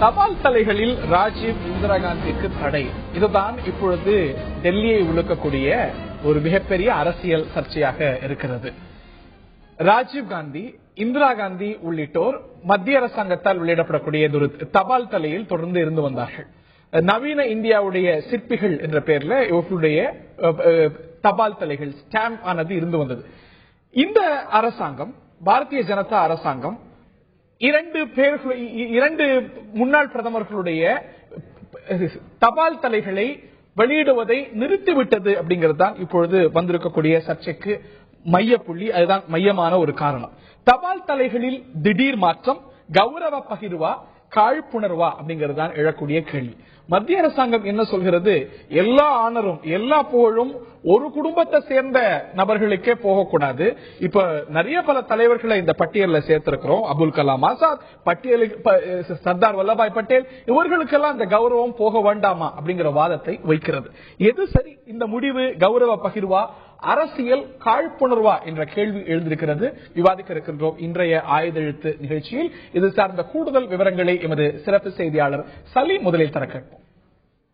தபால் தலைகளில் ராஜீவ் இந்திரா காந்திக்கு தடை, இதுதான் இப்பொழுது டெல்லியை உலுக்கக்கூடிய ஒரு மிகப்பெரிய அரசியல் சர்ச்சையாக இருக்கிறது. ராஜீவ் காந்தி, இந்திரா காந்தி உள்ளிட்டோர் மத்திய அரசாங்கத்தால் வெளியிடப்படக்கூடிய ஒரு தபால் தலையில் தொடர்ந்து இருந்து வந்தார்கள். நவீன இந்தியாவுடைய சிற்பிகள் என்ற பெயர்ல இவர்களுடைய தபால் தலைகள் ஸ்டாம்ப் ஆனது இருந்து வந்தது. இந்த அரசாங்கம், பாரதிய ஜனதா அரசாங்கம், இரண்டு முன்னாள் பிரதமர்களுடைய தபால் தலைகளை வெளியிடுவதை நிறுத்திவிட்டது அப்படிங்கிறது தான் இப்பொழுது வந்திருக்கக்கூடிய சர்ச்சைக்கு மையப்புள்ளி. அதுதான் மையமான ஒரு காரணம். தபால் தலைகளில் திடீர் மாற்றம், கௌரவ பகிர்வா, காழ்ப்புணர்வா அப்படிங்கிறது தான் எழக்கூடிய கேள்வி. மத்திய அரசாங்கம் என்ன சொல்கிறது? எல்லா ஆனரும் எல்லா புகழும் ஒரு குடும்பத்தை சேர்ந்த நபர்களுக்கே போகக்கூடாது. இப்ப நிறைய பல தலைவர்களை இந்த பட்டியலில் சேர்த்திருக்கிறோம். அபுல் கலாம் ஆசாத், சர்தார் வல்லபாய் பட்டேல், இவர்களுக்கெல்லாம் இந்த கௌரவம் போக வேண்டாமா அப்படிங்கிற வாதத்தை வைக்கிறது. எது சரி? இந்த முடிவு கௌரவ பகிர்வா, அரசியல் காழ்ப்புணர்வா என்ற கேள்வி எழுந்திருக்கிறது. விவாதிக்க இருக்கின்றோம் இன்றைய ஆயுதெழுத்து நிகழ்ச்சியில். இது சார்ந்த கூடுதல் விவரங்களை எமது சிறப்பு செய்தியாளர் சலீம் முதலில் தர கேட்போம்.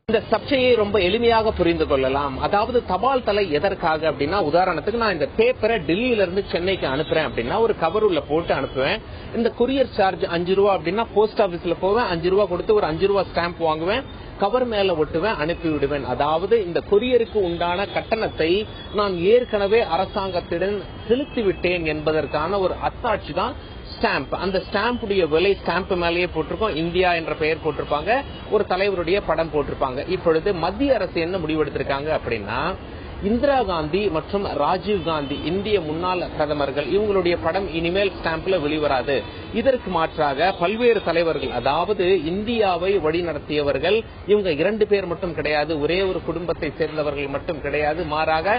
இந்த சர்ச்சையை ரொம்ப எளிமையாக புரிந்து கொள்ளலாம். அதாவது தபால் தலை எதற்காக அப்படின்னா, உதாரணத்துக்கு நான் இந்த பேப்பரை டெல்லியில இருந்து சென்னைக்கு அனுப்புறேன் அப்படின்னா ஒரு கவர் உள்ள போட்டு அனுப்புவேன். இந்த கொரியர் சார்ஜ் 5 ரூபா அப்படின்னா போஸ்ட் ஆபீஸ்ல போவேன், 5 ரூபா கொடுத்து ஒரு 5 ரூபா ஸ்டாம்ப் வாங்குவேன், கவர் மேல ஒட்டுவேன், அனுப்பி விடுவேன். அதாவது இந்த கொரியருக்கு உண்டான கட்டணத்தை நான் ஏற்கனவே அரசாங்கத்திடம் செலுத்திவிட்டேன் என்பதற்கான ஒரு அத்தாட்சி தான் ஸ்டாம்ப். அந்த ஸ்டாம்புடைய விலை ஸ்டாம்ப் மேலேயே போட்டிருக்கோம். இந்தியா என்ற பெயர் போட்டிருப்பாங்க, ஒரு தலைவருடைய படம் போட்டிருப்பாங்க. இப்பொழுது மத்திய அரசு என்ன முடிவெடுத்திருக்காங்க அப்படின்னா, இந்திரா காந்தி மற்றும் ராஜீவ் காந்தி இந்திய முன்னாள் பிரதமர்கள், இவங்களுடைய படம் இனிமேல் ஸ்டாம்ப்ல வெளிவராது. இதற்கு மாற்றாக பல்வேறு தலைவர்கள், அதாவது இந்தியாவை வழிநடத்தியவர்கள், இவங்க 2 பேர் மட்டும் கிடையாது, ஒரே ஒரு குடும்பத்தை சேர்ந்தவர்கள் மட்டும் கிடையாது, மாறாக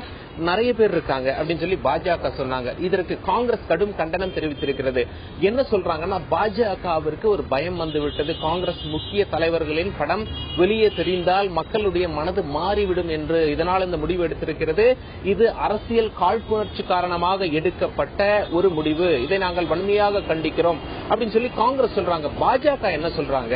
நிறைய பேர் இருக்காங்க அப்படின்னு சொல்லி பாஜக சொன்னாங்க. இதற்கு காங்கிரஸ் கடும் கண்டனம் தெரிவித்திருக்கிறது. என்ன சொல்றாங்கன்னா, பாஜகவிற்கு ஒரு பயம் வந்துவிட்டது, காங்கிரஸ் முக்கிய தலைவர்களின் படம் வெளியே தெரிந்தால் மக்களுடைய மனது மாறிவிடும் என்று, இதனால் இந்த முடிவு எடுத்திருக்கிறது. இது அரசியல் காழ்ப்புணர்ச்சி காரணமாக எடுக்கப்பட்ட ஒரு முடிவு, இதை நாங்கள் வன்மையாக கண்டிக்கிறோம் அப்படின்னு சொல்லி காங்கிரஸ் சொல்றாங்க. பாஜக என்ன சொல்றாங்க?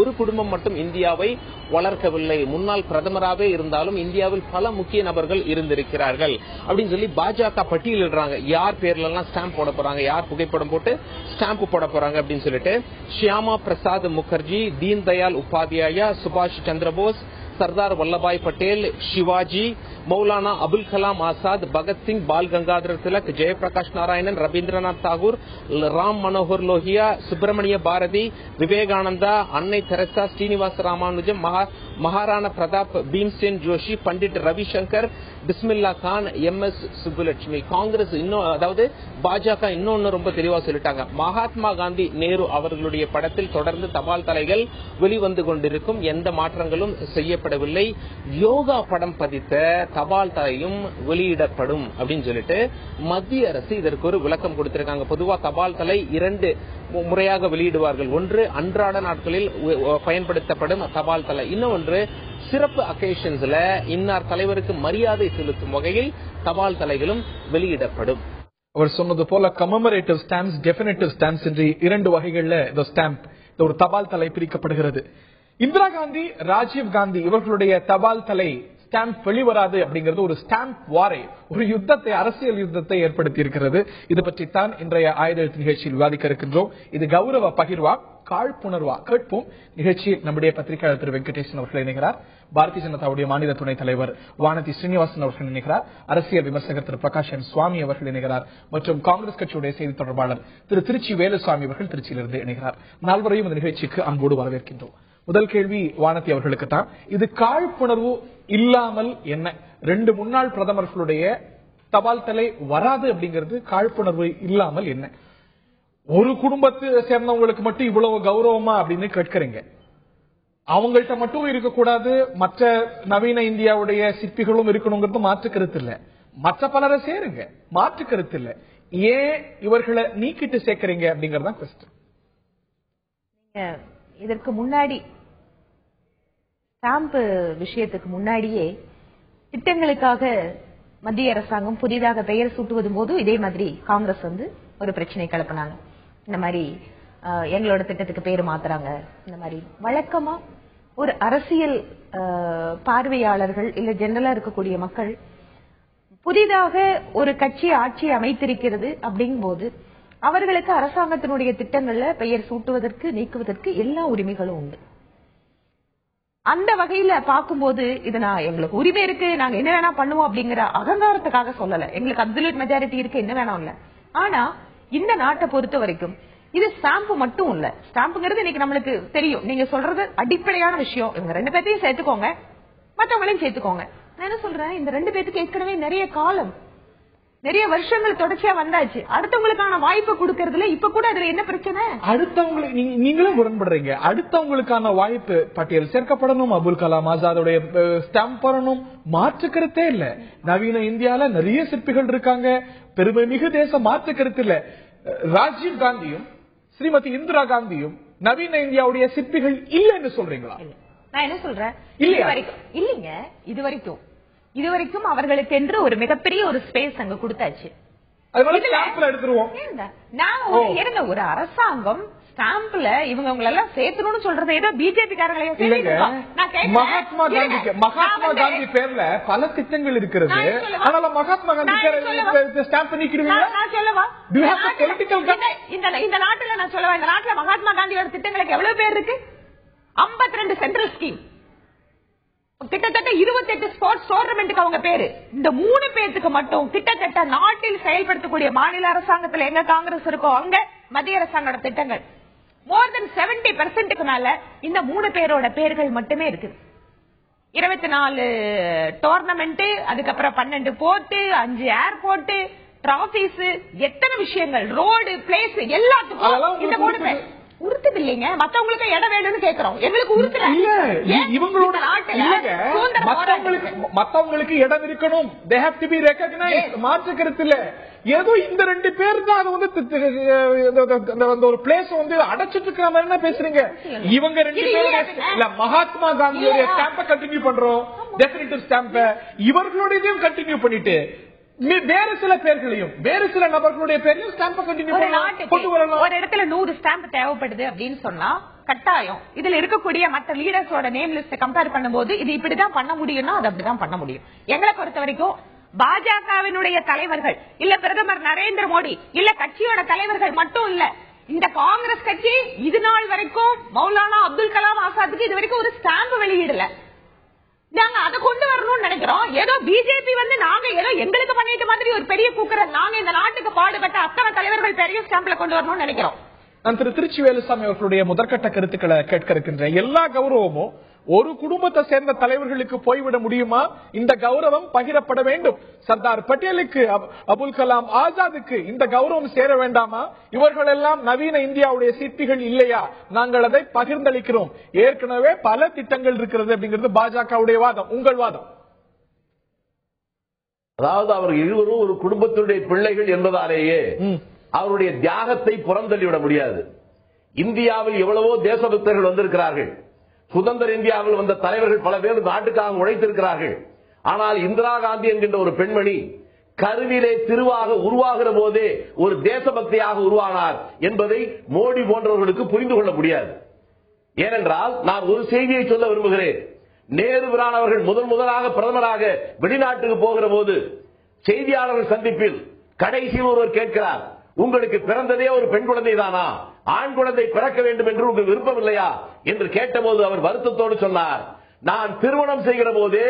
ஒரு குடும்பம் மட்டும் இந்தியாவை வளர்க்கவில்லை, முன்னாள் பிரதமராகவே இருந்தாலும் இந்தியாவில் பல முக்கிய நபர்கள் இருந்திருக்கிறார்கள் அப்படின்னு சொல்லி பாஜக பட்டியலிடுறாங்க. யார் பேர்ல எல்லாம் ஸ்டாம்ப் போட போறாங்க, யார் புகைப்படம் போட்டு ஸ்டாம்ப் போட போறாங்க அப்படின்னு சொல்லிட்டு, ஷியாமா பிரசாத் முகர்ஜி, தீன் தயாள் உபாத்யாயா, சுபாஷ் சந்திரபோஸ், சர்தார் வல்லபாய் பட்டேல், சிவாஜி, மௌலானா அபுல் கலாம் ஆசாத், பகத்சிங், பால் கங்காதர் திலக், ஜெயபிரகாஷ் நாராயணன், ரவீந்திரநாத் தாகூர், ராம் மனோகர் லோஹியா, சுப்பிரமணிய பாரதி, விவேகானந்தா, அன்னை தெரசா, ஸ்ரீனிவாச ராமானுஜம், மகாராணா பிரதாப், பீம்சேன் ஜோஷி, பண்டிட் ரவிசங்கர், பிஸ்மில்லா கான், MS சுப்புலட்சுமி. காங்கிரஸ் இன்னும், அதாவது பாஜக இன்னொன்னு ரொம்ப தெளிவா சொல்லிட்டாங்க, மகாத்மா காந்தி, நேரு அவர்களுடைய படத்தில் தொடர்ந்து தபால் தலைகள் வெளிவந்து கொண்டிருக்கும், எந்த மாற்றங்களும் செய்யப்படவில்லை, யோகா படம் பதித்த தபால் தலையும் வெளியிடப்படும் அப்படின்னு சொல்லிட்டு மத்திய அரசு இதற்கு ஒரு விளக்கம் கொடுத்திருக்காங்க. பொதுவா தபால் தலை 2 முறையாக வெளியிடுவார்கள். ஒன்று அன்றாட நாட்களில் பயன்படுத்தப்படும் தபால் தலை, இன்னொன்று சிறப்பு அக்கேஷன்ஸ்ல இன்னார் தலைவருக்கு மரியாதை செலுத்தும் வகையில் தபால் தலைகளும் வெளியிடப்படும். அவர் சொன்னது போல கமெமரேட்டிவ் ஸ்டாம்ப்ஸ், டெஃபினிட்டிவ் ஸ்டாம்ப்ஸ் என்று 2 வகைகள்ல இந்த ஸ்டாம்ப், ஒரு தபால் தலை பிரிக்கப்படுகிறது. இந்திரா காந்தி, ராஜீவ் காந்தி இவர்களுடைய தபால் தலை ஸ்டாம்ப் வெளிவராது அப்படிங்கிறது ஒரு ஸ்டாம்ப் வாரை, ஒரு யுத்தத்தை, அரசியல் யுத்தத்தை ஏற்படுத்தி இருக்கிறது. இது பற்றித்தான் இன்றைய ஆயுதெழுத்து நிகழ்ச்சியில் விவாதிக்க இருக்கின்றோம். இது கௌரவ பகிர்வா, காழ்ப்புணர்வா? கேட்போம். நிகழ்ச்சியில் நம்முடைய பத்திரிகையாளர் திரு வெங்கடேசன் அவர்கள் இணைகிறார். பாரதிய ஜனதாவுடைய மாநில துணைத் தலைவர் வானதி ஸ்ரீனிவாசன் அவர்கள் இணைகிறார். அரசியல் விமர்சகர் திரு பிரகாஷ் சுவாமி அவர்கள் இணைகிறார். மற்றும் காங்கிரஸ் கட்சியுடைய செய்தி தொடர்பாளர் திரு திருச்சி வேலுசாமி அவர்கள் திருச்சியிலிருந்து இணைகிறார். நால்வரையும் இந்த நிகழ்ச்சிக்கு அன்போடு வரவேற்கின்றோம். முதல் கேள்வி வானதி அவர்களுக்கு தான். இது காழ்ப்புணர்வு இல்லாமல் என்ன? 2 முன்னாள் பிரதமர்களுடைய தபால் தலை வராது அப்படிங்கிறது காழ்ப்புணர்வு இல்லாமல் என்ன? ஒரு குடும்பத்தை சேர்ந்தவங்களுக்கு மட்டும் இவ்வளவு கௌரவமா அப்படின்னு கேட்கறீங்க. அவங்கள்ட்ட மட்டும் இருக்கக்கூடாது, மற்ற நவீன இந்தியாவுடைய சிற்பிகளும் இருக்கணுங்கிறது மாற்று கருத்து இல்ல. மற்ற பலரை சேருங்க, மாற்று கருத்து இல்ல. ஏன் இவர்களை நீக்கிட்டு சேர்க்கறீங்க அப்படிங்கறதான் கொஸ்டின். இதற்கு முன்னாடி ஸ்டாம்ப் விஷயத்துக்கு முன்னாடியே திட்டங்களுக்காக மத்திய அரசாங்கம் புதிதாக பெயர் சூட்டுவது போது இதே மாதிரி காங்கிரஸ் ஒரு பிரச்சனை கிளப்பினாங்க. இந்த மாதிரி எங்களோட திட்டத்துக்கு பேரு மாத்துறாங்க. இந்த மாதிரி வழக்கமா ஒரு அரசியல் பார்வையாளர்கள் இல்ல ஜெனரலா இருக்கக்கூடிய மக்கள் புதிதாக ஒரு கட்சி ஆட்சி அமைத்திருக்கிறது அப்படிங்கும் போது அவர்களுக்கு அரசாங்கத்தினுடைய திட்டங்கள்ல பெயர் சூட்டுவதற்கு நீக்குவதற்கு எல்லா உரிமைகளும் உண்டு. அந்த வகையில பார்க்கும்போது இது எங்களுக்கு உரிமை இருக்கு, நாங்க என்ன வேணா பண்ணுவோம் அப்படிங்கிற அகங்காரத்துக்காக சொல்லல. எங்களுக்கு அப்சல்யூட் மெஜாரிட்டி இருக்கு, என்ன வேணாம் இல்ல. ஆனா இந்த நாட்டை பொறுத்த வரைக்கும் இது ஸ்டாம்ப் மட்டும் இல்ல. ஸ்டாம்புங்கிறது இன்னைக்கு நம்மளுக்கு தெரியும். நீங்க சொல்றது அடிப்படையான விஷயம். இவங்க 2 பேர்த்தையும் சேர்த்துக்கோங்க, மற்றவங்களையும் சேர்த்துக்கோங்க. நான் என்ன சொல்றேன், இந்த 2 பேருக்கு ஏற்கனவே நிறைய காலம், நிறைய வருஷங்கள் தொடர்ச்சியா வந்தாச்சு. அடுத்தவங்களுக்கான வாய்ப்பு கொடுக்கறதுல இப்ப கூட அதுல என்ன பிரச்சனை? அடுத்தவங்களுக்கு நீங்களும் உடன்படுறீங்க, அடுத்தவங்களுக்கான வாய்ப்பு பட்டியல் சேர்க்கப்படணும், அபுல் கலாம் ஆசாதுடைய ஸ்டாம்ப் வரணும், மாற்று கருத்தே இல்ல. நவீன இந்தியால நிறைய சிற்பிகள் இருக்காங்க, பெருமை மிகு தேசம், மாற்று கருத்து இல்ல. ராஜீவ் காந்தியும் ஸ்ரீமதி இந்திரா காந்தியும் நவீன இந்தியாவுடைய சிற்பிகள் இல்லைன்னு சொல்றீங்களா? நான் என்ன சொல்றேன், இல்லைங்க, இதுவரைக்கும் அவர்களுக்கு என்று ஒரு மிகப்பெரிய ஒரு ஸ்பேஸ் அங்க கொடுத்தாச்சு. ஒரு அரசாங்கம் ஸ்டாம்ப்ல இவங்க எல்லாம் சேர்த்தணும்னு சொல்றது ஏதோ பிஜேபி மகாத்மா காந்தி பேர்ல பல திட்டங்கள் இருக்கிறது. அதனால மகாத்மா காந்தி பேர் ஸ்டாம்ப் நீக்கிடுவீங்க. இந்த நாட்டுல நான் சொல்லுவேன், இந்த நாட்டுல மகாத்மா காந்தியோட திட்டங்களுக்கு எவ்வளவு பேர் இருக்கு? 52 சென்ட்ரல் ஸ்கீம், கிட்டத்தட்ட 28 ஸ்போர்ட்ஸ் டோர்னமெண்ட்டுக்கு அவங்க பேரு. இந்த 3 பேருக்கு மட்டும் கிட்டத்தட்ட நாட்டில் செயல்படுத்தக்கூடிய மாநில அரசாங்கத்தில் எங்க காங்கிரஸ் இருக்கோ அங்க மத்திய அரசாங்கோட திட்டங்கள் மோர் தென் 70% மேல இந்த 3 பேரோட பேர்கள் மட்டுமே இருக்கு. 24 டோர்னமெண்ட், அதுக்கப்புறம் 12 போர்ட், 5 ஏர்போர்ட், டிராபிஸ், எத்தனை விஷயங்கள், ரோடு, பிளேஸ், எல்லாத்துக்கும் இந்த 3 பேர் உறுத்தது இல்லைங்க. மத்தவங்களுக்கு இடம் வேணும்னு கேக்குறோம், எங்களுக்கு உறுத்தல. இவங்களோட மத்தவங்களுக்கு இடம் இருக்கணும், they have to be recognized, மாற்று கருத்து இல்ல. ஏதோ இந்த 2 பேர் தான் அது வந்து ஒரு பிளேஸ் வந்து அடைச்சிட்டு இருக்கிற மாதிரி பேசுறீங்க. இவங்க 2 பேரும் இல்ல, மகாத்மா காந்தியோட ஸ்டாம்ப கண்டினியூ பண்றோம், டெஃபினிட்டிவ் ஸ்டாம்ப இவர்களுடையதையும் கண்டினியூ பண்ணிட்டு வேறு சில பேர்களையும் வேறு சில நபர்களுடைய பேரையும் ஸ்டாம்பை கண்டினியூ பண்ணலாம். ஒரு இடத்துல 100 ஸ்டாம்ப் தேவைப்படுது அப்படின்னு சொன்னா கட்டாயம் இதுல இருக்கக்கூடிய மற்ற லீடர்ஸோட நேம் லிஸ்ட் கம்பேர் பண்ணும்போது இது இப்படிதான் பண்ண முடியும்னா அது அப்படிதான் பண்ண முடியும். எங்களை பொறுத்த வரைக்கும் பாஜகவினுடைய தலைவர்கள் இல்ல பிரதமர் நரேந்திர மோடி இல்ல கட்சியோட தலைவர்கள் மட்டும் இல்ல, இந்த காங்கிரஸ் கட்சி இது நாள் வரைக்கும் மௌலானா அப்துல் கலாம் ஆசாத்துக்கு இது வரைக்கும் ஒரு ஸ்டாம்ப் வெளியிடல. நாங்க அதை கொண்டு வரணும்னு நினைக்கிறோம். ஏதோ பிஜேபி வந்து நாங்க ஏதோ எங்களுக்கு பண்ணிட்ட மாதிரி ஒரு பெரிய கூக்குற, நாங்க இந்த நாட்டுக்கு பாடுபட்ட அத்தனை தலைவர்கள் பெரிய ஸ்டாம்ப்ல கொண்டு வரணும்னு நினைக்கிறோம். நான் திரு திருச்சி வேலுசாமி அவர்களுடைய முதற்கட்ட கருத்துக்களை கேட்க இருக்கின்றேன். எல்லா கௌரவமும் ஒரு குடும்பத்தை சேர்ந்த தலைவர்களுக்கு போய்விட முடியுமா? இந்த கௌரவம் பகிரப்பட வேண்டும். சர்தார் பட்டேலுக்கு, அபுல் கலாம் ஆசாதுக்கு இந்த கௌரவம் சேர வேண்டாமா? இவர்கள் எல்லாம் நவீன இந்தியாவுடைய சிற்பிகள் இல்லையா? நாங்கள் அதை பகிர்ந்தளிக்கிறோம். ஏற்கனவே பல திட்டங்கள் இருக்கிறது அப்படிங்கிறது பாஜகவுடைய வாதம். உங்கள் வாதம்? அதாவது அவர்கள் இருவரும் ஒரு குடும்பத்தினுடைய பிள்ளைகள் என்பதாலேயே அவருடைய தியாகத்தை புறந்தள்ளிவிட முடியாது. இந்தியாவில் எவ்வளவோ தேசபக்தர்கள் வந்திருக்கிறார்கள். சுதந்திர இந்தியாவில் வந்த தலைவர்கள் பல பேர் நாட்டுக்காக உழைத்திருக்கிறார்கள். ஆனால் இந்திரா காந்தி என்கின்ற ஒரு பெண்மணி கருவிலே திருவாக உருவாகிற போதே ஒரு தேசபக்தியாக உருவானார் என்பதை மோடி போன்றவர்களுக்கு புரிந்து கொள்ள முடியாது. ஏனென்றால் நான் ஒரு செய்தியை சொல்ல விரும்புகிறேன். நேரு பிரான் அவர்கள் முதலாக பிரதமராக வெளிநாட்டுக்கு போகிற போது செய்தியாளர்கள் சந்திப்பில் கடைசியில் ஒருவர் கேட்கிறார், உங்களுக்கு பிறந்ததே ஒரு பெண் குழந்தை தானா? ஆண் குழந்தை பிறக்க வேண்டும் என்று உங்களுக்கு விருப்பம் இல்லையா என்று கேட்டபோது அவர் வருத்தத்தோடு சொன்னார், நான் திருமணம் செய்கிற போதே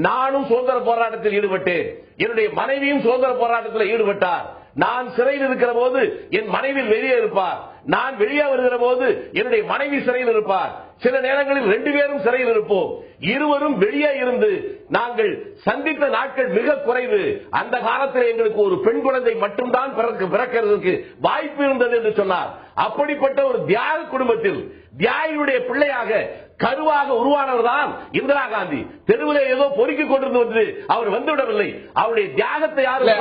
நானும் சுதந்திர போராட்டத்தில் ஈடுபட்டேன், என்னுடைய மனைவியும் சுதந்திர போராட்டத்தில் ஈடுபட்டார். நான் சிறையில் இருக்கிற போது என் மனைவி வெளியே இருப்பார், நான் வெளியே வருகிற போது என்னுடைய மனைவி சிறையில் இருப்பார். சில நேரங்களில் 2 பேரும் சிறையில் இருப்போம். இருவரும் வெளியே இருந்து நாங்கள் சந்தித்த நாட்கள் மிக குறைவு. அந்த காலத்தில் எங்களுக்கு ஒரு பெண் குழந்தை மட்டும்தான் பிறக்கிறதுக்கு வாய்ப்பு இருந்தது என்று சொன்னார். அப்படிப்பட்ட ஒரு தியாக குடும்பத்தில் தியாகியுடைய பிள்ளையாக கருவாக உருவானவர் தான் இந்திரா காந்தி. தெருவிலே ஏதோ பொறுக்கிக் கொண்டிருந்து வந்து அவர் வந்துவிடவில்லை. அவருடைய தியாகத்தை யாருடைய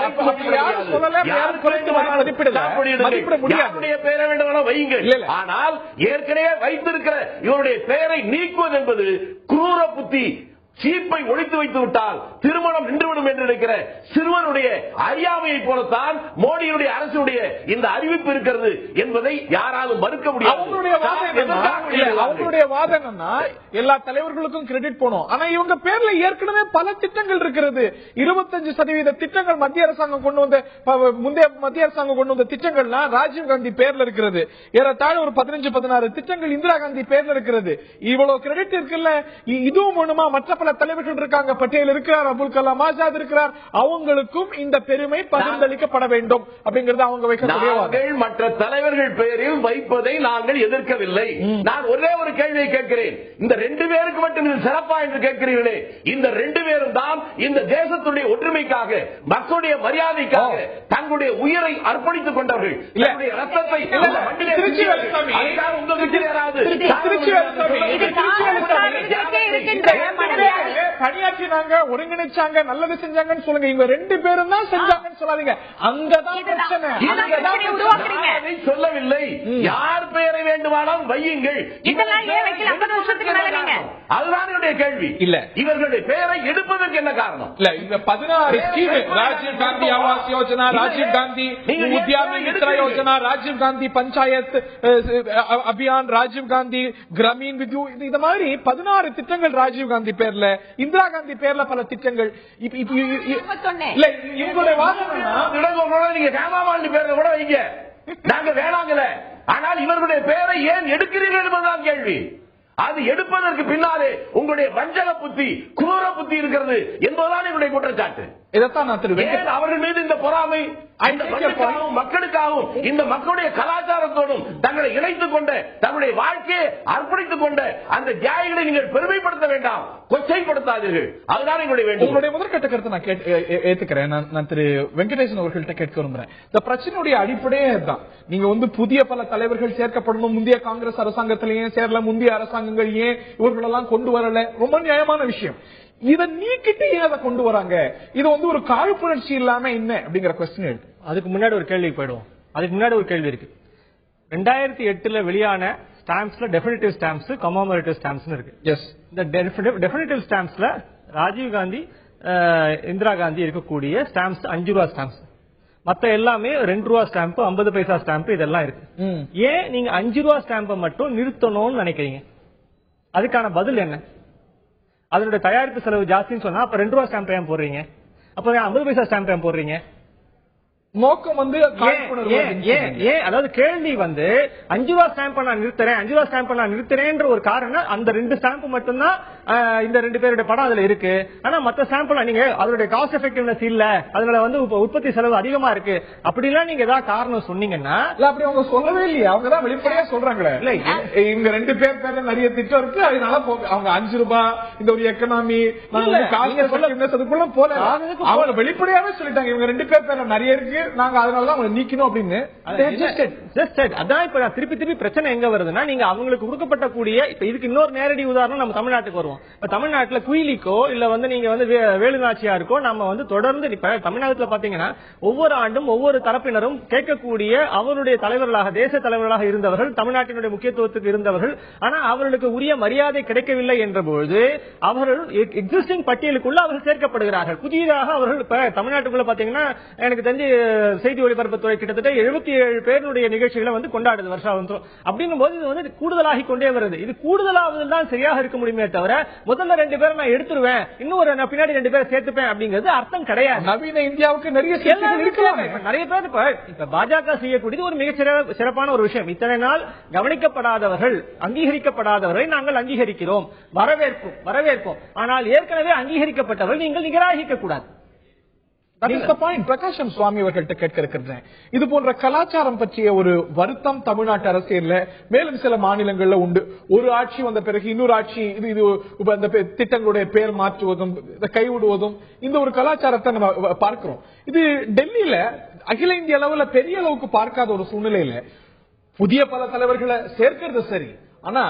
பெயரை வேண்டுமானோ வையுங்கள். ஆனால் ஏற்கனவே வைத்திருக்கிற இவருடைய பெயரை நீக்குவது என்பது குரூர புத்தி, சீப்பை ஒழித்து வைத்து விட்டால் திருமணம் நின்றுவிடும் என்று நினைக்கிற சிறுவனுடைய அறியாமையை போலத்தான் மோடியுடைய அரசுடைய இந்த அறிவிப்பு இருக்கிறது என்பதை யாராலும் மறுக்க முடியாது. அவங்களுடைய வாதம் என்னன்னா எல்லா தலைவர்களுக்கும் கிரெடிட் போனோம். ஆனா இவங்க பேர்ல ஏற்கனவே பல திட்டங்கள் இருக்கிறது. 25% திட்டங்கள் மத்திய அரசாங்கம் கொண்டு வந்த முந்தைய மத்திய அரசாங்கம் கொண்டு வந்த திட்டங்கள்லாம் ராஜீவ் காந்தி பேர்ல இருக்கிறது. ஏறத்தாழ ஒரு 15-16 திட்டங்கள் இந்திரா காந்தி பேர்ல இருக்கிறது. இவ்வளவு கிரெடிட் இருக்குல்ல, இதுவும் ஒண்ணுமா? மற்ற பல தலைவர்கள் இருக்காங்க, பட்டேல் இருக்கிறார், அபுல் கலாம் ஆசாத் இருக்கிறார், அவங்களுக்கும் இந்த பெருமை பகிர்ந்தளிக்கப்பட வேண்டும் அப்படிங்கறது அவங்க வைக்கக்கூடிய. மற்ற தலைவர்கள் பெயரில் வைப்பதை நாங்கள் எதிர்க்கவில்லை. நான் ஒரே ஒரு கேள்வியை கேட்கிறேன், இந்த 2 பேருக்கு மட்டும் இது சிறப்பா என்று கேட்கிறீர்களே, இந்த 2 பேரும் தான் இந்த தேசத்துடைய ஒற்றுமைக்காக, மக்களுடைய மரியாதைக்காக தங்களுடைய உயிரை அர்ப்பணித்துக் கொண்டவர்கள். ரத்தத்தை பணியாற்றினாங்க, ஒருங்கிணைச்சாங்க, நல்லது செஞ்சாங்கன்னு சொல்லுங்க. இவங்க 2 பேரும் தான் செஞ்சாங்கன்னு சொல்லாதீங்க. அங்கதான் பிரச்சனை. சொல்லவில்லை, யார் பெயரை வேண்டுமானால் வையுங்கள். அதுதான் என்னுடைய கேள்வி. இல்ல, இவர்களுடைய பெயரை எடுப்பதற்கு என்ன காரணம்? இல்ல, இந்த 16 ஸ்கீம், ராஜீவ் காந்தி ஆவாஸ் யோஜனா, ராஜீவ் காந்தி உத்யான் மித்ரா யோஜனா, ராஜீவ் காந்தி பஞ்சாயத் அபியான், ராஜீவ் காந்தி கிராமீன் வித்யூ, இந்த மாதிரி 16 திட்டங்கள் ராஜீவ் காந்தி பேர்ல, இந்திரா காந்தி பேர்ல பல திட்டங்கள். இல்ல, இவங்களுடைய வாதம் நீங்க ஹேமாமாலினி பேர்ல கூட வைங்க, நாங்க வேணாங்கல. ஆனால் இவர்களுடைய பெயரை ஏன் எடுக்கிறீர்கள் என்பதுதான் கேள்வி. அது எடுப்பதற்கு பின்னாலே உங்களுடைய வஞ்சக புத்தி, குரூர புத்தி இருக்கிறது என்பதுதான் என்னுடைய குற்றச்சாட்டு. இதைத்தான் நான் தெரிவிக்கிறேன். அவர்கள் மீது இந்த பொறாமை, மக்களுக்காகவும் இந்த மக்களுடைய கலாச்சாரத்தோடும் தங்களை இணைத்துக் கொண்ட, தங்களுடைய வாழ்க்கையை அர்ப்பணித்துக் கொண்ட அந்த தியாகிகளை நீங்கள் பெருமைப்படுத்த வேண்டாம், கொச்சைப்படுத்தாதீர்கள். அதுதான் எங்களுடைய வேண்டும். உங்களுடைய முதற்கட்ட கருத்தை நான் ஏத்துக்கிறேன். நான் திரு வெங்கடேசன் அவர்கள்ட்ட கேட்க விரும்புறேன். இந்த பிரச்சனையுடைய அடிப்படையே தான், நீங்க புதிய பல தலைவர்கள் சேர்க்கப்படணும், முந்தைய காங்கிரஸ் அரசாங்கத்திலேயே சேரல, முந்தைய அரசாங்கங்கள் ஏன் இவர்களெல்லாம் கொண்டு வரல, ரொம்ப நியாயமான விஷயம். இதை நீக்கிட்டு ஏன் அதை கொண்டு வராங்க? இது ஒரு காழ்ப்புணர்ச்சி இல்லாம என்ன அப்படிங்கிற கொஸ்டின் இருக்கு. அதுக்கு முன்னாடி ஒரு கேள்வி போயிடுவோம். அதுக்கு முன்னாடி ஒரு கேள்வி இருக்கு. 2008 வெளியான ஸ்டாம்ப்ஸ்ல டெஃபினிட்டிவ் ஸ்டாம்ப்ஸ், கமமரேட்டிவ் ஸ்டாம்ப்ஸ் இருக்கு. எஸ், இந்த டெஃபினிட்டிவ் ஸ்டாம்ப்ஸ்ல ராஜீவ் காந்தி, இந்திரா காந்தி இருக்கக்கூடிய ஸ்டாம்ப்ஸ் 5 ரூபா ஸ்டாம்ப்ஸ். மத்த எல்லாமே 2 ரூபா ஸ்டாம்ப், 50 பைசா ஸ்டாம்ப், இதெல்லாம் இருக்கு. ஏன் நீங்க 5 ரூபா ஸ்டாம்பை மட்டும் நிறுத்தணும்னு நினைக்கிறீங்க? அதுக்கான பதில் என்ன? அதனுடைய தயாரிப்பு செலவு ஜாஸ்தின்னு சொன்னா அப்ப 2 ரூபா ஸ்டாம்ப் ஏன் போடுறீங்க? அப்ப 50 பைசா ஸ்டாம்ப் ஏன் போடுறீங்க? நோக்கம் அதாவது கேள்வி 5 ரூபா ஸ்டாம்ப் நான் நிறுத்துறேன், 5 ரூபா ஸ்டாம்ப் நான் நிறுத்துறேன்ற ஒரு காரணம், அந்த 2 ஸ்டாம்ப் மட்டும்தான் இந்த 2 பேருடைய படம் அதுல இருக்கு. ஆனா மத்த ஸ்டாம்ப்ல நீங்க அதோட காஸ்ட் எஃபெக்டிவ்னஸ் இல்ல, அதனால உற்பத்தி செலவு அதிகமா இருக்கு அப்படிலாம் நீங்க ஏதாவது காரணம் சொன்னீங்கன்னா, அப்படி அவங்க சொல்லவே இல்லையே, அவங்க தான் வெளிப்படையா சொல்றாங்களே. இல்ல, இங்க 2 பேர் பேர்ல நிறைய திட்டம் இருக்கு, அதனால அவங்க 5 ரூபாய் இந்த ஒரு எக்கனாமி அதுக்குள்ள போல அவங்க வெளிப்படையாவே சொல்லிட்டாங்க, இவங்க 2 பேர் பேர்ல நிறைய இருக்கு, நாங்க அதனாலதான் அவங்க நீக்கணும் அப்படின்னு. அதான் இப்ப திருப்பி பிரச்சனை எங்க வருதுன்னா, நீங்க அவங்களுக்கு கொடுக்கப்பட்ட கூடிய, இப்ப இதுக்கு இன்னொரு நேரடி உதாரணம் நம்ம தமிழ்நாட்டுக்கு வருவோம். இப்ப தமிழ்நாட்டுல குயிலிக்கோ இல்ல நீங்க வேலுநாச்சியாருக்கோ நம்ம தொடர்ந்து, இப்ப தமிழ்நாட்டுல பாத்தீங்கன்னா ஒவ்வொரு ஆண்டும் ஒவ்வொரு தரப்பினரும் கேட்கக்கூடிய அவருடைய தலைவர்களாக, தேச தலைவர்களாக இருந்தவர்கள், தமிழ்நாட்டினுடைய முக்கியத்துவத்துக்கு இருந்தவர்கள், ஆனா அவர்களுக்கு உரிய மரியாதை கிடைக்கவில்லை என்ற பொழுது அவர்கள் எக்ஸிஸ்டிங் பட்டியலுக்குள்ள அவர்கள் சேர்க்கப்படுகிறார்கள். புதிதாக அவர்கள் இப்ப தமிழ்நாட்டுக்குள்ள பாத்தீங்கன்னா எனக்கு தெரிஞ்சு செய்தி ஒலிபரப்புத்துறை கிட்டத்தட்ட 77 பேருடைய நிகழ்ச்சிகளை கொண்டாடுது வருஷம். அப்படின்னும் போது இது கூடுதலாகி கொண்டே வருது. இது கூடுதலாவதில் தான் சரியாக இருக்க முடியுமே தவிர முதல்ல 2 பேரை நான் எடுத்துருவேன், இன்னொரு பின்னாடி 2 பேரை சேர்த்துப்பேன் அப்படிங்கிறது அர்த்தம் கிடையாது. நவீன இந்தியாவுக்கு நிறைய நிறைய பேர் இப்ப பாஜக செய்யக்கூடியது ஒரு மிக சிறப்பான ஒரு விஷயம். இத்தனை நாள் கவனிக்கப்படாதவர்கள், அங்கீகரிக்கப்படாதவர்களை நாங்கள் அங்கீகரிக்கிறோம், வரவேற்போம். ஆனால் ஏற்கனவே அங்கீகரிக்கப்பட்டவர்கள் நீங்கள் நிராகரிக்க கூடாது. பிரகாஷம் சுவாமி அவர்கள்ட்ட கேட்க இருக்கிறேன். இது போன்ற கலாச்சாரம் பற்றிய ஒரு வருத்தம் தமிழ்நாட்டு அரசியல்ல மேலும் சில மாநிலங்கள்ல உண்டு. ஒரு ஆட்சி வந்த பிறகு இன்னொரு ஆட்சி இது திட்டங்களுடைய பெயர் மாற்றுவதும் கைவிடுவதும் இந்த ஒரு கலாச்சாரத்தை நம்ம பார்க்கிறோம். இது டெல்லியில அகில இந்திய அளவுல பெரிய அளவுக்கு பார்க்காத ஒரு சூழ்நிலையில புதிய பல தலைவர்களை சேர்க்கிறது சரி, ஆனா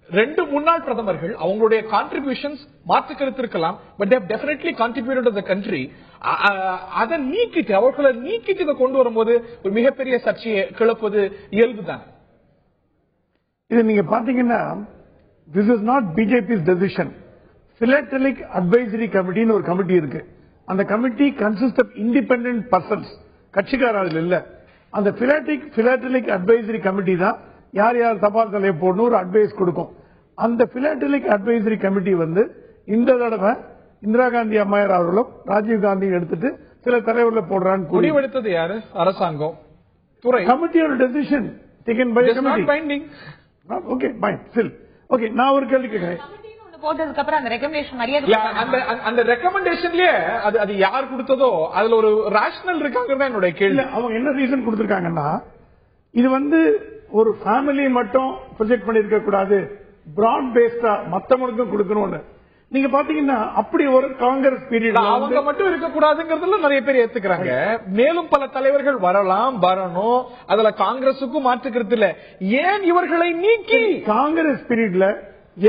2 முன்னாள் பிரதமர்கள் அவங்களுடைய கான்ட்ரிபியூஷன்ஸ் மாற்று கருத்து இருக்கலாம், but they have definitely contributed to the country. அதை நீக்கிட்டு, அவர்களை நீக்கிட்டு இதை கொண்டு வரும்போது ஒரு மிகப்பெரிய சர்ச்சையை கிளப்பது இயல்புதான். இது நீங்க பாத்தீங்கன்னா, this is not BJP's decision. Philatelic advisory கமிட்டின்னு ஒரு கமிட்டி இருக்கு. அந்த committee consist of independent persons, கட்சிக்காரர் அதுல இல்ல. அந்த பிலாட்டலிக் அட்வைசரி கமிட்டி தான் யார் யார் தபால் தலையை போடணும் ஒரு அட்வைஸ் கொடுக்கும். அந்த பிலாட்டலிக் அட்வைசரி கமிட்டி வந்து இந்த தடவை இந்திரா காந்தி அம்மையார் அவர்களும் ராஜீவ் காந்தியும் எடுத்துட்டு சில தலைவர்களை போடுறான்னு முடிவெடுத்தது யாரு? அரசாங்கம், துறை. கமிட்டியோட decision taken by committee. Okay fine still okay. நான் ஒரு கேள்வி கேட்கிறேன். போட்டதுக்கு அப்புறம் அந்த ரெக்கமெண்டேஷன் மரியாதை அந்த ரெக்கமெண்டேஷன்லயே அது யார் கொடுத்ததோ அதுல ஒரு ரேஷனல் இருக்காங்க என்னுடைய கேள்வி. அவங்க என்ன ரீசன் கொடுத்திருக்காங்கன்னா, இது வந்து ஒரு ஃபேமிலி மட்டும் ப்ரொஜெக்ட் பண்ணிருக்க கூடாது, பிராட் பேஸ்டா மத்தவங்களுக்கும் கொடுக்கணும்னு. நீங்க பாத்தீங்கன்னா அப்படி ஒரு காங்கிரஸ் பீரியட் அவங்க மட்டும் இருக்க கூடாதுங்கிறதுல நிறைய பேர் ஏத்துக்கிறாங்க. மேலும் பல தலைவர்கள் வரணும். அதுல காங்கிரசுக்கும் மாற்றுக்கிறது இல்ல. ஏன் இவர்களை நீக்கி காங்கிரஸ் பீரியட்ல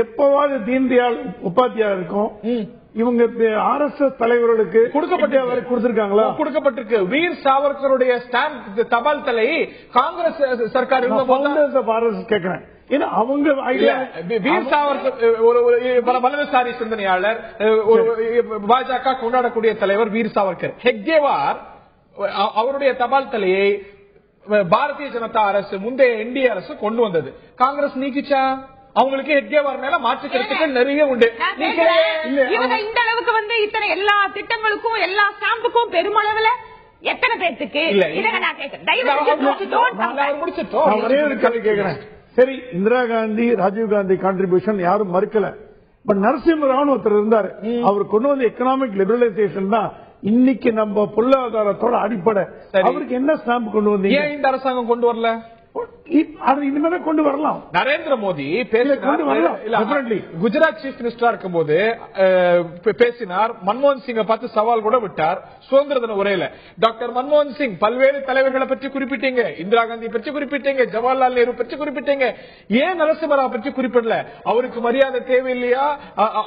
எப்பவாவது தீன்தயாள் உபாத்யாயருக்கும் இவங்க RSS தலைவர்களுக்கு கொடுத்திருக்காங்களா? கொடுக்கப்பட்டிருக்கு. வீர் சாவர்கருடைய ஸ்டாம்ப் தபால் தலை காங்கிரஸ் சர்க்கார் கேட்கிறேன். ஏன்னா அவங்க வீர் சாவர்கர் ஒரு வலதுசாரி சிந்தனையாளர், பாஜக கொண்டாடக்கூடிய தலைவர் வீர் சாவர்கர். ஹெக்டேவார் அவருடைய தபால் தலையை பாரதிய ஜனதா அரசு, முந்தைய NDA அரசு கொண்டு வந்தது. காங்கிரஸ் நீக்கிச்சா? அவங்களுக்கு ஹெட்கேவார் மேல மாற்றுக்கிறதுக்கு நிறைய உண்டு. இவங்க இந்த அளவுக்கு வந்து இத்தனை எல்லா திட்டங்களுக்கும் எல்லா ஸ்டாம்புக்கும் பெருமளவுல எத்தனை பேருக்கு கேட்கிறேன். சரி, இந்திரா காந்தி ராஜீவ் காந்தி கான்ட்ரிபியூஷன் யாரும் மறுக்கல. பட் நரசிம்மராவ் ஒருத்தர் இருந்தாரு, அவர் கொண்டு வந்த எக்கனாமிக் லிபரலைசேஷன் தான் இன்னைக்கு நம்ம பொருளாதாரத்தோட அடிப்படை. அவருக்கு என்ன ஸ்டாம்ப் கொண்டு வந்தீங்க? இந்த அரசாங்கம் கொண்டு வரல. இனிமே கொண்டு வரலாம். நரேந்திர மோடி குஜராத் சீஃப் மினிஸ்டரா இருக்கும் போது பேசினார். மன்மோகன் சிங்கை பார்த்து சவால் கூட விட்டார் சுதந்திர தின உரையில. டாக்டர் மன்மோகன் சிங் பல்வேறு தலைவர்களை பற்றி குறிப்பிட்டீங்க, இந்திரா காந்தி பற்றி குறிப்பிட்டீங்க, ஜவஹர்லால் நேரு பற்றி குறிப்பிட்டீங்க, ஏன் நரசிம்மராவ் பற்றி குறிப்பிடல? அவருக்கு மரியாதை தேவையில்லையா?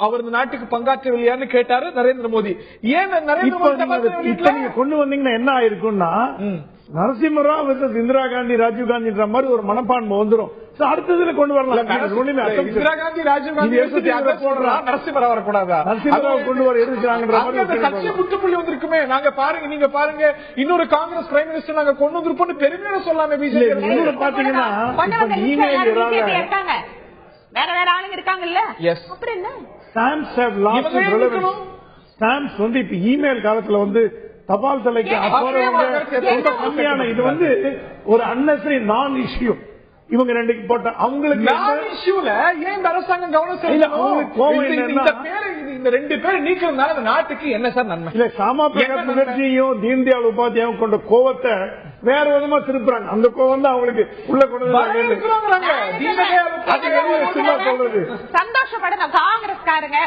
அவர் இந்த நாட்டுக்கு பங்காற்றவில்லையான்னு கேட்டாரு நரேந்திர மோடி. ஏன் நரேந்திர மோடி கொண்டு வந்தீங்கன்னா என்ன ஆயிருக்கும்னா, நரசிம்மராவ் இந்திரா காந்தி ராஜீவ் காந்தின்ற மாதிரி ஒரு மனப்பான்மை வந்துடும். அடுத்ததுல கொண்டு வரலாம். இந்திரா காந்தி ராஜீவ் காந்தி நரசிம்மராவ் வரக்கூடாதா? நரசிம்மராவ் கொண்டு வர எடுக்கிறாங்க. முற்றுப்புள்ளி வந்திருக்குமே. நாங்க பாருங்க, நீங்க பாருங்க, இன்னொரு காங்கிரஸ் பிரைம் மினிஸ்டர் நாங்க கொண்டு வந்திருப்போம் பெருமையா சொல்லாம பிஜேபி பாத்தீங்கன்னா வேற வேற ஆளுங்க இருக்காங்கல்ல. அப்புறம் என்ன ஸ்டாம்ப்ஸ் வந்து இப்ப இமெயில் காலத்துல வந்து தபால் தலைக்கு கம்மியான இது வந்து ஒரு அன்னெசரி நான் இஷ்யூ. இவங்க ரெண்டுக்கு போட்ட அவங்களுக்கு அரசாங்கம் கவனம் இந்த ரெண்டு பேர் நீக்கிறதுனால நாட்டுக்கு என்ன சார் நன்மை? இல்ல, சாமா பிரகாஷ் முகர்ஜியும் தீன்தயாள் உபாத்யாயும் கொண்ட கோவத்தை வேற விதமா திருப்புறாங்க. அந்த கோவம் தான் அவங்களுக்கு உள்ள கொண்டு சொல்றது. சந்தோஷப்படணும் காங்கிரஸ்காரங்க,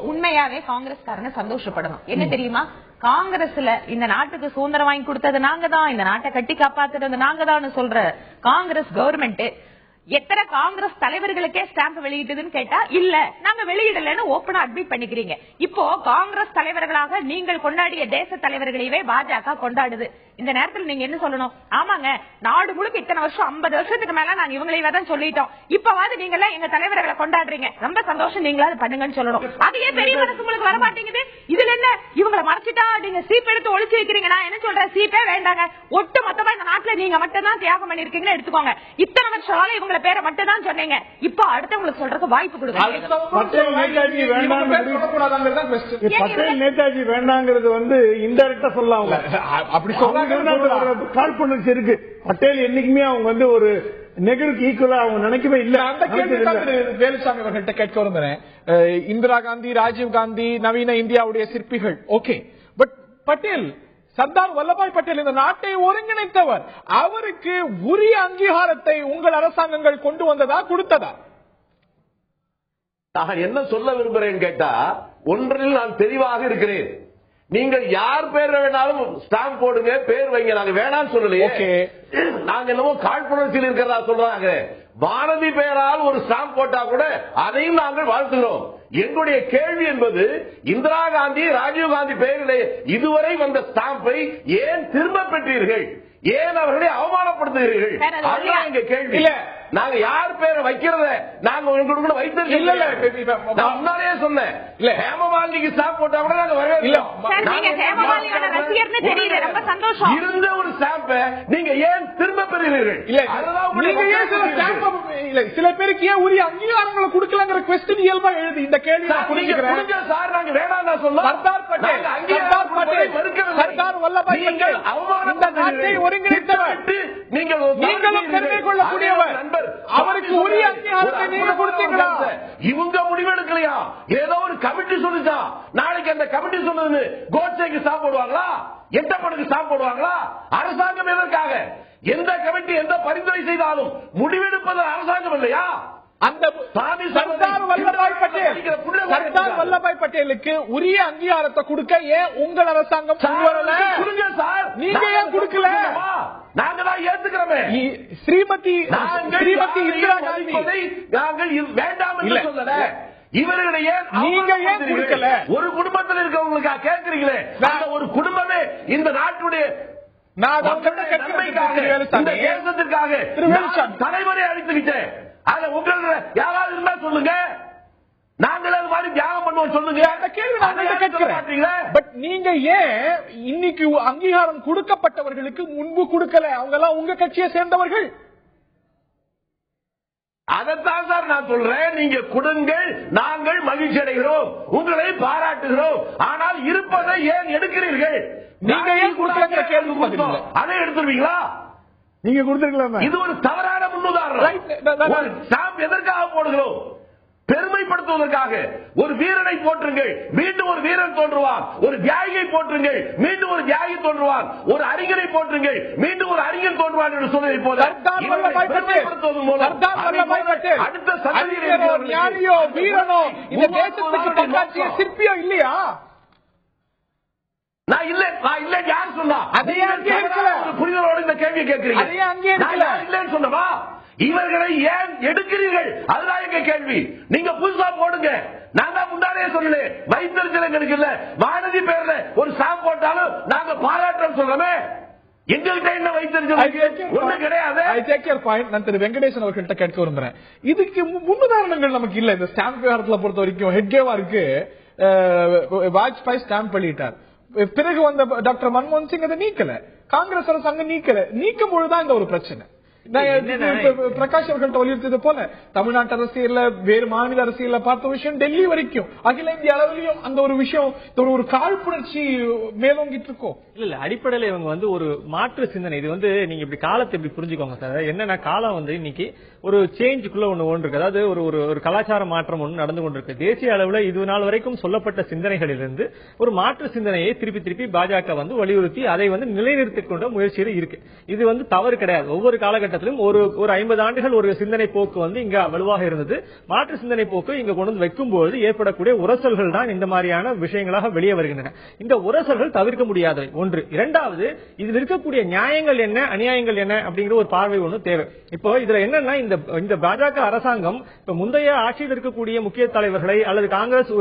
உண்மையாவே காங்கிரஸ்காரங்க சந்தோஷப்படணும். என்ன தெரியுமா, காங்கிரஸ்ல இந்த நாட்டுக்கு சுதந்திரம் வாங்கி கொடுத்தது நாங்க தான், இந்த நாட்டை கட்டி காப்பாத்துறது நாங்க தான் சொல்ற காங்கிரஸ் கவர்மெண்ட் எத்தனை காங்கிரஸ் தலைவர்களுக்கே ஸ்டாம்ப் வெளியிட்டதுன்னு கேட்டா இல்ல நாங்க வெளியிடலன்னு ஓபனா அட்மிட் பண்ணிக்கிறீங்க. இப்போ காங்கிரஸ் தலைவர்களாக நீங்கள் கொண்டாடிய தேச தலைவர்களையே பாஜக கொண்டாடுது. இந்த நேரத்தில் நீங்க என்ன சொல்லணும்? ஆமாங்க, நாடு முழுக்க இத்தனை வருஷம் 50 வருஷத்துக்கு மேல நாங்க இவங்களையே தான் சொல்லிட்டோம், இப்பவாது நீங்க எல்லாம் எங்க தலைவர்களை கொண்டாடுறீங்க, ரொம்ப சந்தோஷம், நீங்களாவது பண்ணுங்கன்னு சொல்லணும். அதையே பெரிய மனசு உங்களுக்கு வர மாட்டேங்குது. இதுல என்ன இவங்களை மறைச்சிட்டா நீங்க சீப் எடுத்து ஒழிச்சு வைக்கிறீங்க. நான் என்ன சொல்றேன், சீப்பே வேண்டாங்க, ஒட்டு மொத்தமா இந்த நாட்டுல நீங்க மட்டும் தான் தியாகம் பண்ணிருக்கீங்கன்னு எடுத்துக்கோங்க. இத்தனை வருஷம் இவங்களை பேரை மட்டும் தான் சொன்னீங்க, இப்ப அடுத்தவங்களுக்கு சொல்றதுக்கு வாய்ப்பு கொடுங்க. பட்டேல் நேதாஜி வேண்டாங்கிறது வந்து இன்டைரக்டா சொல்லலாம். அப்படி சொல்ல காழ்ப்புணர்ச்சி இருக்கு. பட்டேல் என்னைக்குமே அவங்க வந்து ஒரு நெகருக்கு ஈக்குவலா அவங்க நினைக்கவே இல்லை. வேலுசாமி அவர்கள்ட்ட கேட்க விரும்புறேன். இந்திரா காந்தி, ராஜீவ் காந்தி நவீன இந்தியாவுடைய சிற்பிகள், ஓகே, பட் பட்டேல், சர்தார் வல்லபாய் பட்டேல் இந்த நாட்டை ஒருங்கிணைத்தவர். அவருக்கு உரிய அங்கீகாரத்தை உங்கள் அரசாங்கங்கள் கொண்டு வந்ததா, கொடுத்ததா? நான் என்ன சொல்ல விரும்புறேன் கேட்டா, ஒன்றில் நான் தெளிவாக இருக்கிறேன். நீங்கள் யார் பேர் வேணாலும் ஸ்டாம்ப் போடுங்க, பேர் வைங்க, நாங்க வேணாம்னு சொல்லலையே. நாங்க என்னமோ காழ்ப்புணர்ச்சியில் இருக்கிறதா சொல்றாங்க. பாரதி பெயரால் ஒரு ஸ்டாம்ப் போட்டா கூட அதையும் நாங்கள் வாழ்த்துகிறோம். எங்களுடைய கேள்வி என்பது, இந்திரா காந்தி, ராஜீவ் காந்தி பெயரிலே இதுவரை வந்த ஸ்டாம்பை ஏன் திரும்ப பெற்றீர்கள்? ஏன் அவர்களை அவமானப்படுத்துகிறீர்கள்? அதுதான் எங்க கேள்வி. நாங்க யார் பேரை வைக்கிறத நாங்க உங்களுக்கு வைத்திருக்கோம். நான் முன்னாலே சொன்னேன், இல்ல ஹேமமாலினிக்கு ஸ்டாம்ப் போட்டா கூட நாங்க வரவே இல்லை. இருந்த ஒரு ஸ்டாம்ப நீங்க ஏன் திரும்ப பெறுகிறீர்கள்? இல்ல சில பேருக்கு ஏன் உரிய அங்கீகாரங்களை கொடுக்கலங்கிற क्वेश्चन இயல்பா எழுது. இந்த கேள்வி நான் புரிஞ்சுக்கிறேன் சார். நாங்க வேணாம் நான் சொல்ல. சர்தார் பட்டேல், சர்தார் வல்லபாய் பட்டேல் இந்த நாட்டை ஒருங்கிணைத்தவர். நீங்களும் பெருமை கொள்ளக்கூடியவர். அவருக்கு உரிய அங்கீகாரத்தை நீங்க கொடுத்தீங்களா? இவங்க முடிவெடுக்கலையா? ஏதோ ஒரு கமிட்டி சொல்லுச்சா? நாளைக்கு அந்த கமிட்டி சொல்லுது கோட்சேக்கு ஸ்டாம்ப் போடுவாங்களா? எட்டப்பனுக்கு ஸ்டாம்ப் போடுவாங்களா? அரசாங்கம் எதற்காக? எந்த கமிட்டி எந்த பரிந்துரை செய்தாலும் முடிவெடுப்பது அரசாங்கம் இல்லையா? அந்த சர்தார் வல்லபாய் பட்டேலுக்கு உரிய அங்கீகாரத்தை கொடுக்க ஏன் உங்கள் அரசாங்கம் நீங்க ஏன் கொடுக்கல? நாங்க தான் ஏத்துக்கிறோமே. ஸ்ரீமதி இந்திரா காந்தி நாங்கள் வேண்டாம் என்று சொல்லல. இவர்களை நீங்க ஏன் கொடுக்கல? ஒரு குடும்பத்தில் இருக்கவங்களுக்கா கேட்கிறீங்களே? ஒரு குடும்பமே இந்த நாட்டுடைய தேசத்திற்காக தலைவரை அழித்துக்கிட்டேன். அதை உங்கள யாராவது இருந்தா சொல்லுங்க. நாங்கள் அது மாதிரி தியாகம் பண்ணுவோம் சொல்லுங்க. அந்த கேள்வி நான் கேட்கிறேன். பட் நீங்க ஏன் இன்னைக்கு அங்கீகாரம் கொடுக்கப்பட்டவர்களுக்கு முன்பு கொடுக்கல? அவங்க எல்லாம் உங்க கட்சியை சேர்ந்தவர்கள். அதைத்தான் சார் நான் சொல்றேன். நீங்க கொடுங்கள், நாங்கள் மகிழ்ச்சி அடைகிறோம், உங்களை பாராட்டுகிறோம். ஆனால் இருப்பதை ஏன் எடுக்கிறீர்கள்? நீங்க ஏன் கொடுக்கல கேள்வி அதை எடுத்துருவீங்களா? நீங்க கொடுத்திருக்கலாம். இது ஒரு தவறான முன்னுதாரணம். ஸ்டாம்ப் எதற்காக போடுகிறோம்? பெருமைப்படுத்துவதற்காக. ஒரு வீரனை போற்றுங்கள், மீண்டும் ஒரு வீரன் தோன்றுவான். ஒரு தியாகியை போற்றுங்கள், மீண்டும் ஒரு தியாகி தோன்றுவான். ஒரு அறிஞரை போற்றுங்கள், மீண்டும் ஒரு அறிஞர் தோன்றுவான் என்று சொன்னதை போல அடுத்த சந்ததியினோ ஞானியோ வீரனோ இந்த தேசத்துக்கு பங்காற்றிய சிற்பியோ இல்லையா? நான் இல்ல யார் சொன்னா? அதே அங்கீகரிக்கல. புரிதலோடு இந்த கேள்வி கேட்கிறீங்க. அதே அங்கீகரிக்கல. இல்லன்னு சொன்னவா? இவர்களை ஏன் எடுக்கிறீர்கள்? அதுதான் எங்க கேள்வி. நீங்க புதுசா போடுங்க. நாங்க முன்னாலே சொல்லல, வைத்திருச்சல் எங்களுக்கு இல்ல. வானதி பேர்ல ஒரு ஸ்டாம்ப் போட்டாலும் நாங்க பாராட்டுறோம் சொல்றோமே. எங்கள்கிட்ட என்ன வைத்திருச்சல் ஒண்ணு கிடையாது. I take your point. நான் திரு வெங்கடேசன் அவர்கள்ட்ட கேட்க விரும்புறேன். இதுக்கு முன்னுதாரணங்கள் நமக்கு இல்ல. இந்த ஸ்டாம்ப் விவகாரத்துல பொறுத்த வரைக்கும் ஹெட்கேவாருக்கு வாஜ்பாய் ஸ்டாம்ப் வெளியிட்டார். பிறகு வந்த டாக்டர் மன்மோகன் சிங் அதை நீக்கல. காங்கிரஸ் அரசாங்கம் நீக்கல. நீக்கும் பொழுதுதான் இந்த ஒரு பிரச்சனை. பிரகாஷ் அவர்கள்ட்ட வலியுறுத்தது போல தமிழ்நாட்டு அரசியல்ல வேறு மாநில அரசியல்ல பார்த்த விஷயம் டெல்லி வரைக்கும் அகில இந்திய அளவிலையும் அந்த ஒரு விஷயம் ஒரு காழ்ப்புணர்ச்சி மேலோங்கிட்டு இருக்கோம். இல்ல அடிப்படையில இவங்க வந்து ஒரு மாற்று சிந்தனை. இது வந்து நீங்க இப்படி காலத்தை இப்படி புரிஞ்சுக்கோங்க சார். என்னன்னா காலம் வந்து இன்னைக்கு ஒரு சேஞ்சுக்குள்ள ஒன்று இருக்கு. அதாவது ஒரு கலாச்சார மாற்றம் ஒன்று நடந்து கொண்டிருக்கு. தேசிய அளவுல இது நாள் வரைக்கும் சொல்லப்பட்ட சிந்தனைகளிலிருந்து ஒரு மாற்று சிந்தனையை திருப்பி பாஜக வந்து வலியுறுத்தி அதை வந்து நிலைநிறுத்திக் கொண்ட முயற்சியில் இருக்கு. இது வந்து தவறு கிடையாது. ஒவ்வொரு காலகட்டத்திலும் ஒரு 50 ஆண்டுகள் ஒரு சிந்தனை போக்கு வந்து இங்க வலுவாக இருந்தது. மாற்று சிந்தனை போக்கு இங்க கொண்டு வந்து வைக்கும்போது ஏற்படக்கூடிய உரசல்கள் தான் இந்த மாதிரியான விஷயங்களாக வெளியே வருகின்றன. இந்த உரசல்கள் தவிர்க்க முடியாதவை ஒன்று. இரண்டாவது, இதில் இருக்கக்கூடிய நியாயங்கள் என்ன அநியாயங்கள் என்ன அப்படிங்கிற ஒரு பார்வை ஒன்று தேவை. இப்போ இதுல என்னன்னா இந்த பாஜக அரசாங்கம் இப்ப முந்தைய ஆட்சியில் இருக்கக்கூடிய முக்கிய தலைவர்களை அல்லது காங்கிரஸ்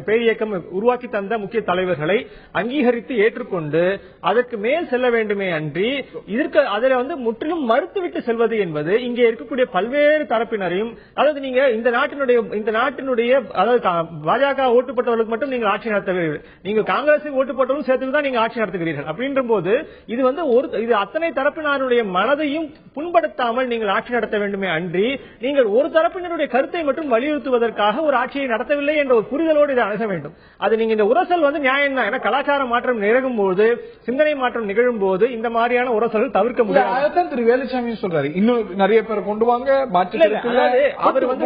பேரியக்கம் உருவாக்கி தந்த முக்கிய தலைவர்களை அங்கீகரித்து ஏற்றுக்கொண்டு அதற்கு மேல் செல்ல வேண்டுமே அன்றி இதற்கு அதில் வந்து முற்றிலும் மறுத்துவிட்டு செல்வது என்பது இங்கே இருக்கக்கூடிய பல்வேறு தரப்பினரையும், அதாவது நீங்க இந்த நாட்டினுடைய அதாவது பாஜக ஓட்டு போட்டவர்களுக்கு மட்டும் நீங்கள் ஆட்சி நடத்துகிறீர்கள், நீங்க காங்கிரஸ் ஓட்டு போட்டவர்களும் சேர்த்து தான் நீங்க ஆட்சி நடத்துகிறீர்கள். அப்படின்ற போது இது வந்து இது அத்தனை தரப்பினருடைய மனதையும் புண்படுத்தாமல் நீங்கள் ஆட்சி நடத்த வேண்டுமே அன்றி நீங்கள் ஒரு தரப்பினருடைய கருத்தை மட்டும் வலியுறுத்துவதற்காக ஒரு ஆட்சியை நடத்தவில்லை என்ற ஒரு புரிதலோடு இதை அணுக வேண்டும். அது நீங்க இந்த உரசல் வந்து நியாயம் தான். ஏன்னா கலாச்சார மாற்றம் நிகழும் போது, சிந்தனை மாற்றம் நிகழும் போது இந்த மாதிரியான உரசல் தவிர்க்க முடியாது. திரு வேலுச்சாமி சொல்றாரு, இன்னும் நிறைய பேர் கொண்டு வாங்க. அவர் வந்து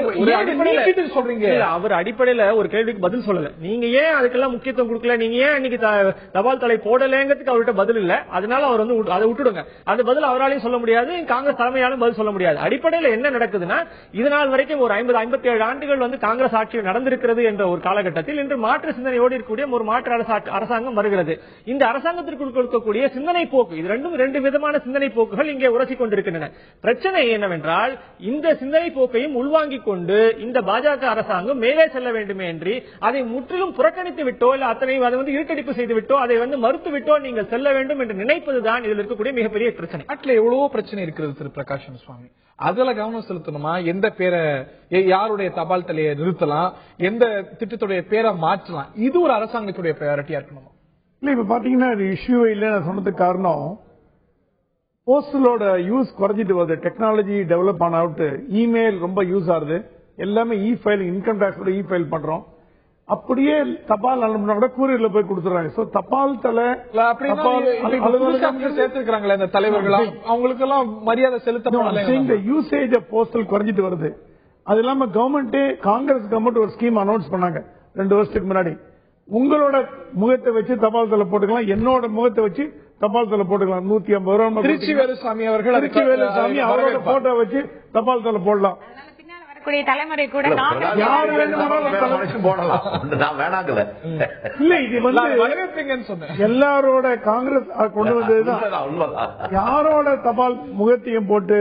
சொல்றீங்க, அவர் அடிப்படையில ஒரு கேள்விக்கு பதில் சொல்லல. நீங்க ஏன் அதுக்கெல்லாம் முக்கியத்துவம் கொடுக்கல, நீங்க ஏன் இன்னைக்கு தபால் தலை போடலங்கிறதுக்கு அவர்கிட்ட பதில் இல்ல. அதனால அவர் வந்து அதை விட்டுடுங்க. அந்த பதில் அவராலையும் சொல்ல முடியாது, காங்கிரஸ் தலைமையாலும் பதில் சொல்ல முடியாது. அடிப்படையில் என்ன நடக்குதுன்னா, இதனால் வரைக்கும் ஒரு 50-57 ஆண்டுகள் வந்து காங்கிரஸ் ஆட்சி நடந்திருக்கிறது என்ற ஒரு காலகட்டத்தில் இன்று மாற்று சிந்தனையோடு இருக்கக்கூடிய ஒரு மாற்று அரசாங்கம் வருகிறது. இந்த அரசாங்கத்திற்கு இருக்கக்கூடிய சிந்தனை போக்கு, இது ரெண்டு விதமான சிந்தனை போக்குகள் இங்கே உரசிக் கொண்டிருக்கிறது. இருக்கின்றன. பிரச்சனை என்னவென்றால் இந்த சிந்தனை போக்கையும் உள்வாங்கிக் கொண்டு இந்த பாஜக அரசாங்கம் மேலே செல்ல வேண்டுமே என்று அதை முற்றிலும் புறக்கணித்து விட்டோ இல்ல அத்தனை அதை இருட்டடிப்பு செய்து விட்டோ அதை மறுத்து விட்டோ நீங்கள் செல்ல வேண்டும் என்று நினைப்பதுதான் இதில் இருக்கக்கூடிய மிகப்பெரிய பிரச்சனை. நாட்டில் எவ்வளவோ பிரச்சனை இருக்கிறது திரு பிரகாஷ் சுவாமி, அதுல கவனம் செலுத்தணுமா? எந்த பேரை யாருடைய தபால் தலையை நிறுத்தலாம், எந்த திட்டத்துடைய பேரை மாற்றலாம், இது ஒரு அரசாங்கத்துடைய பிரையாரிட்டியா இருக்கணுமா? இல்ல இப்ப பாத்தீங்கன்னா இஷ்யூவே இல்ல நான் சொன்னதுக்கு காரணம் போஸ்டலோட யூஸ் குறைஞ்சிட்டு வருது. டெக்னாலஜி டெவலப் ஆன அவுட்டு இமெயில் ரொம்ப யூஸ் ஆகுது. எல்லாமே இ ஃபைல், இன்கம் டாக்ஸோட இ ஃபைல் பண்றோம். அப்படியே தபால் அனுப்பினா கூட கூரியர்ல போய் கொடுத்துறாங்க. சோ தபால் தலை சேர்த்திருக்காங்களே இந்த தலைவர்கள், அவங்களுக்கு எல்லாம் மரியாதை செலுத்த யூசேஜ் போஸ்டல் குறைஞ்சிட்டு வருது. அது இல்லாம கவர்மெண்ட், காங்கிரஸ் கவர்மெண்ட் ஒரு ஸ்கீம் அனௌன்ஸ் பண்ணாங்க 2 வருஷத்துக்கு முன்னாடி. உங்களோட முகத்தை வச்சு தபால் தலை போட்டுக்கலாம், என்னோட முகத்தை வச்சு தபால் தலை போட்டுக்கலாம். 150 ரூபாய். திருச்சி வேலுசாமி அவர்கள், திருச்சி வேலுசாமி அவரோட போட்டோ வச்சு தபால் தலை போடலாம். தலைமுறை கூட யாரு வேணுமானாலும் போடலாம், நான் வேணாங்கல. இல்ல இது எல்லாரோட காங்கிரஸ் கொண்டு வந்ததுதான். யாரோட தபால் முகத்தையும் போட்டு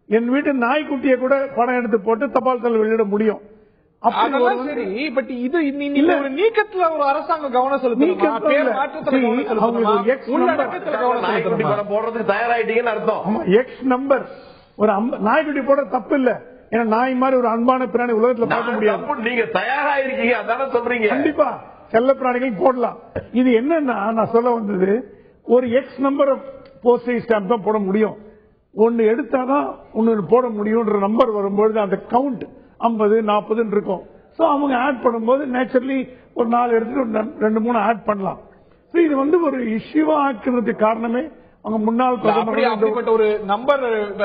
என் வீட்டு நாய்க்குட்டியை கூட படம் எடுத்து போட்டு தபால் தலை வெளியிட முடியும். சரி, பட் இது இல்ல ஒரு நீக்கத்துல ஒரு அரசாங்கம் கவனம் போடுறதுக்கு தயாராயிட்டீங்கன்னு அர்த்தம். எக்ஸ் நம்பர் ஒரு நாய்க்குட்டி போட தப்பு இல்ல. ஏன்னா நாய் மாதிரி ஒரு அன்பான பிராணி உலகத்துல பார்க்க முடியாது. நீங்க தயாராயிருக்கீங்க அதான சொல்றீங்க. கண்டிப்பா செல்ல பிராணிகள் போடலாம். இது என்னன்னா நான் சொல்ல வந்தது, ஒரு எக்ஸ் நம்பர் போஸ்டேஜ் ஸ்டாம்ப் தான் போட முடியும். ஒன்னு எடுத்தாதான் ஒன்னு போட முடியும்ன்ற நம்பர் வரும்போது அந்த கவுண்ட் 50, 40 இருக்கும். சோ அவங்க ஆட் பண்ணும்போது நேச்சுரலி ஒரு 4 எடுத்துட்டு 2, 3 ஆட் பண்ணலாம். சோ இது ஒரு இஷ்யூவா ஆக்குறதுக்கு காரணமே அவங்க முன்னாள் பிரதமர் ஒரு நம்பர்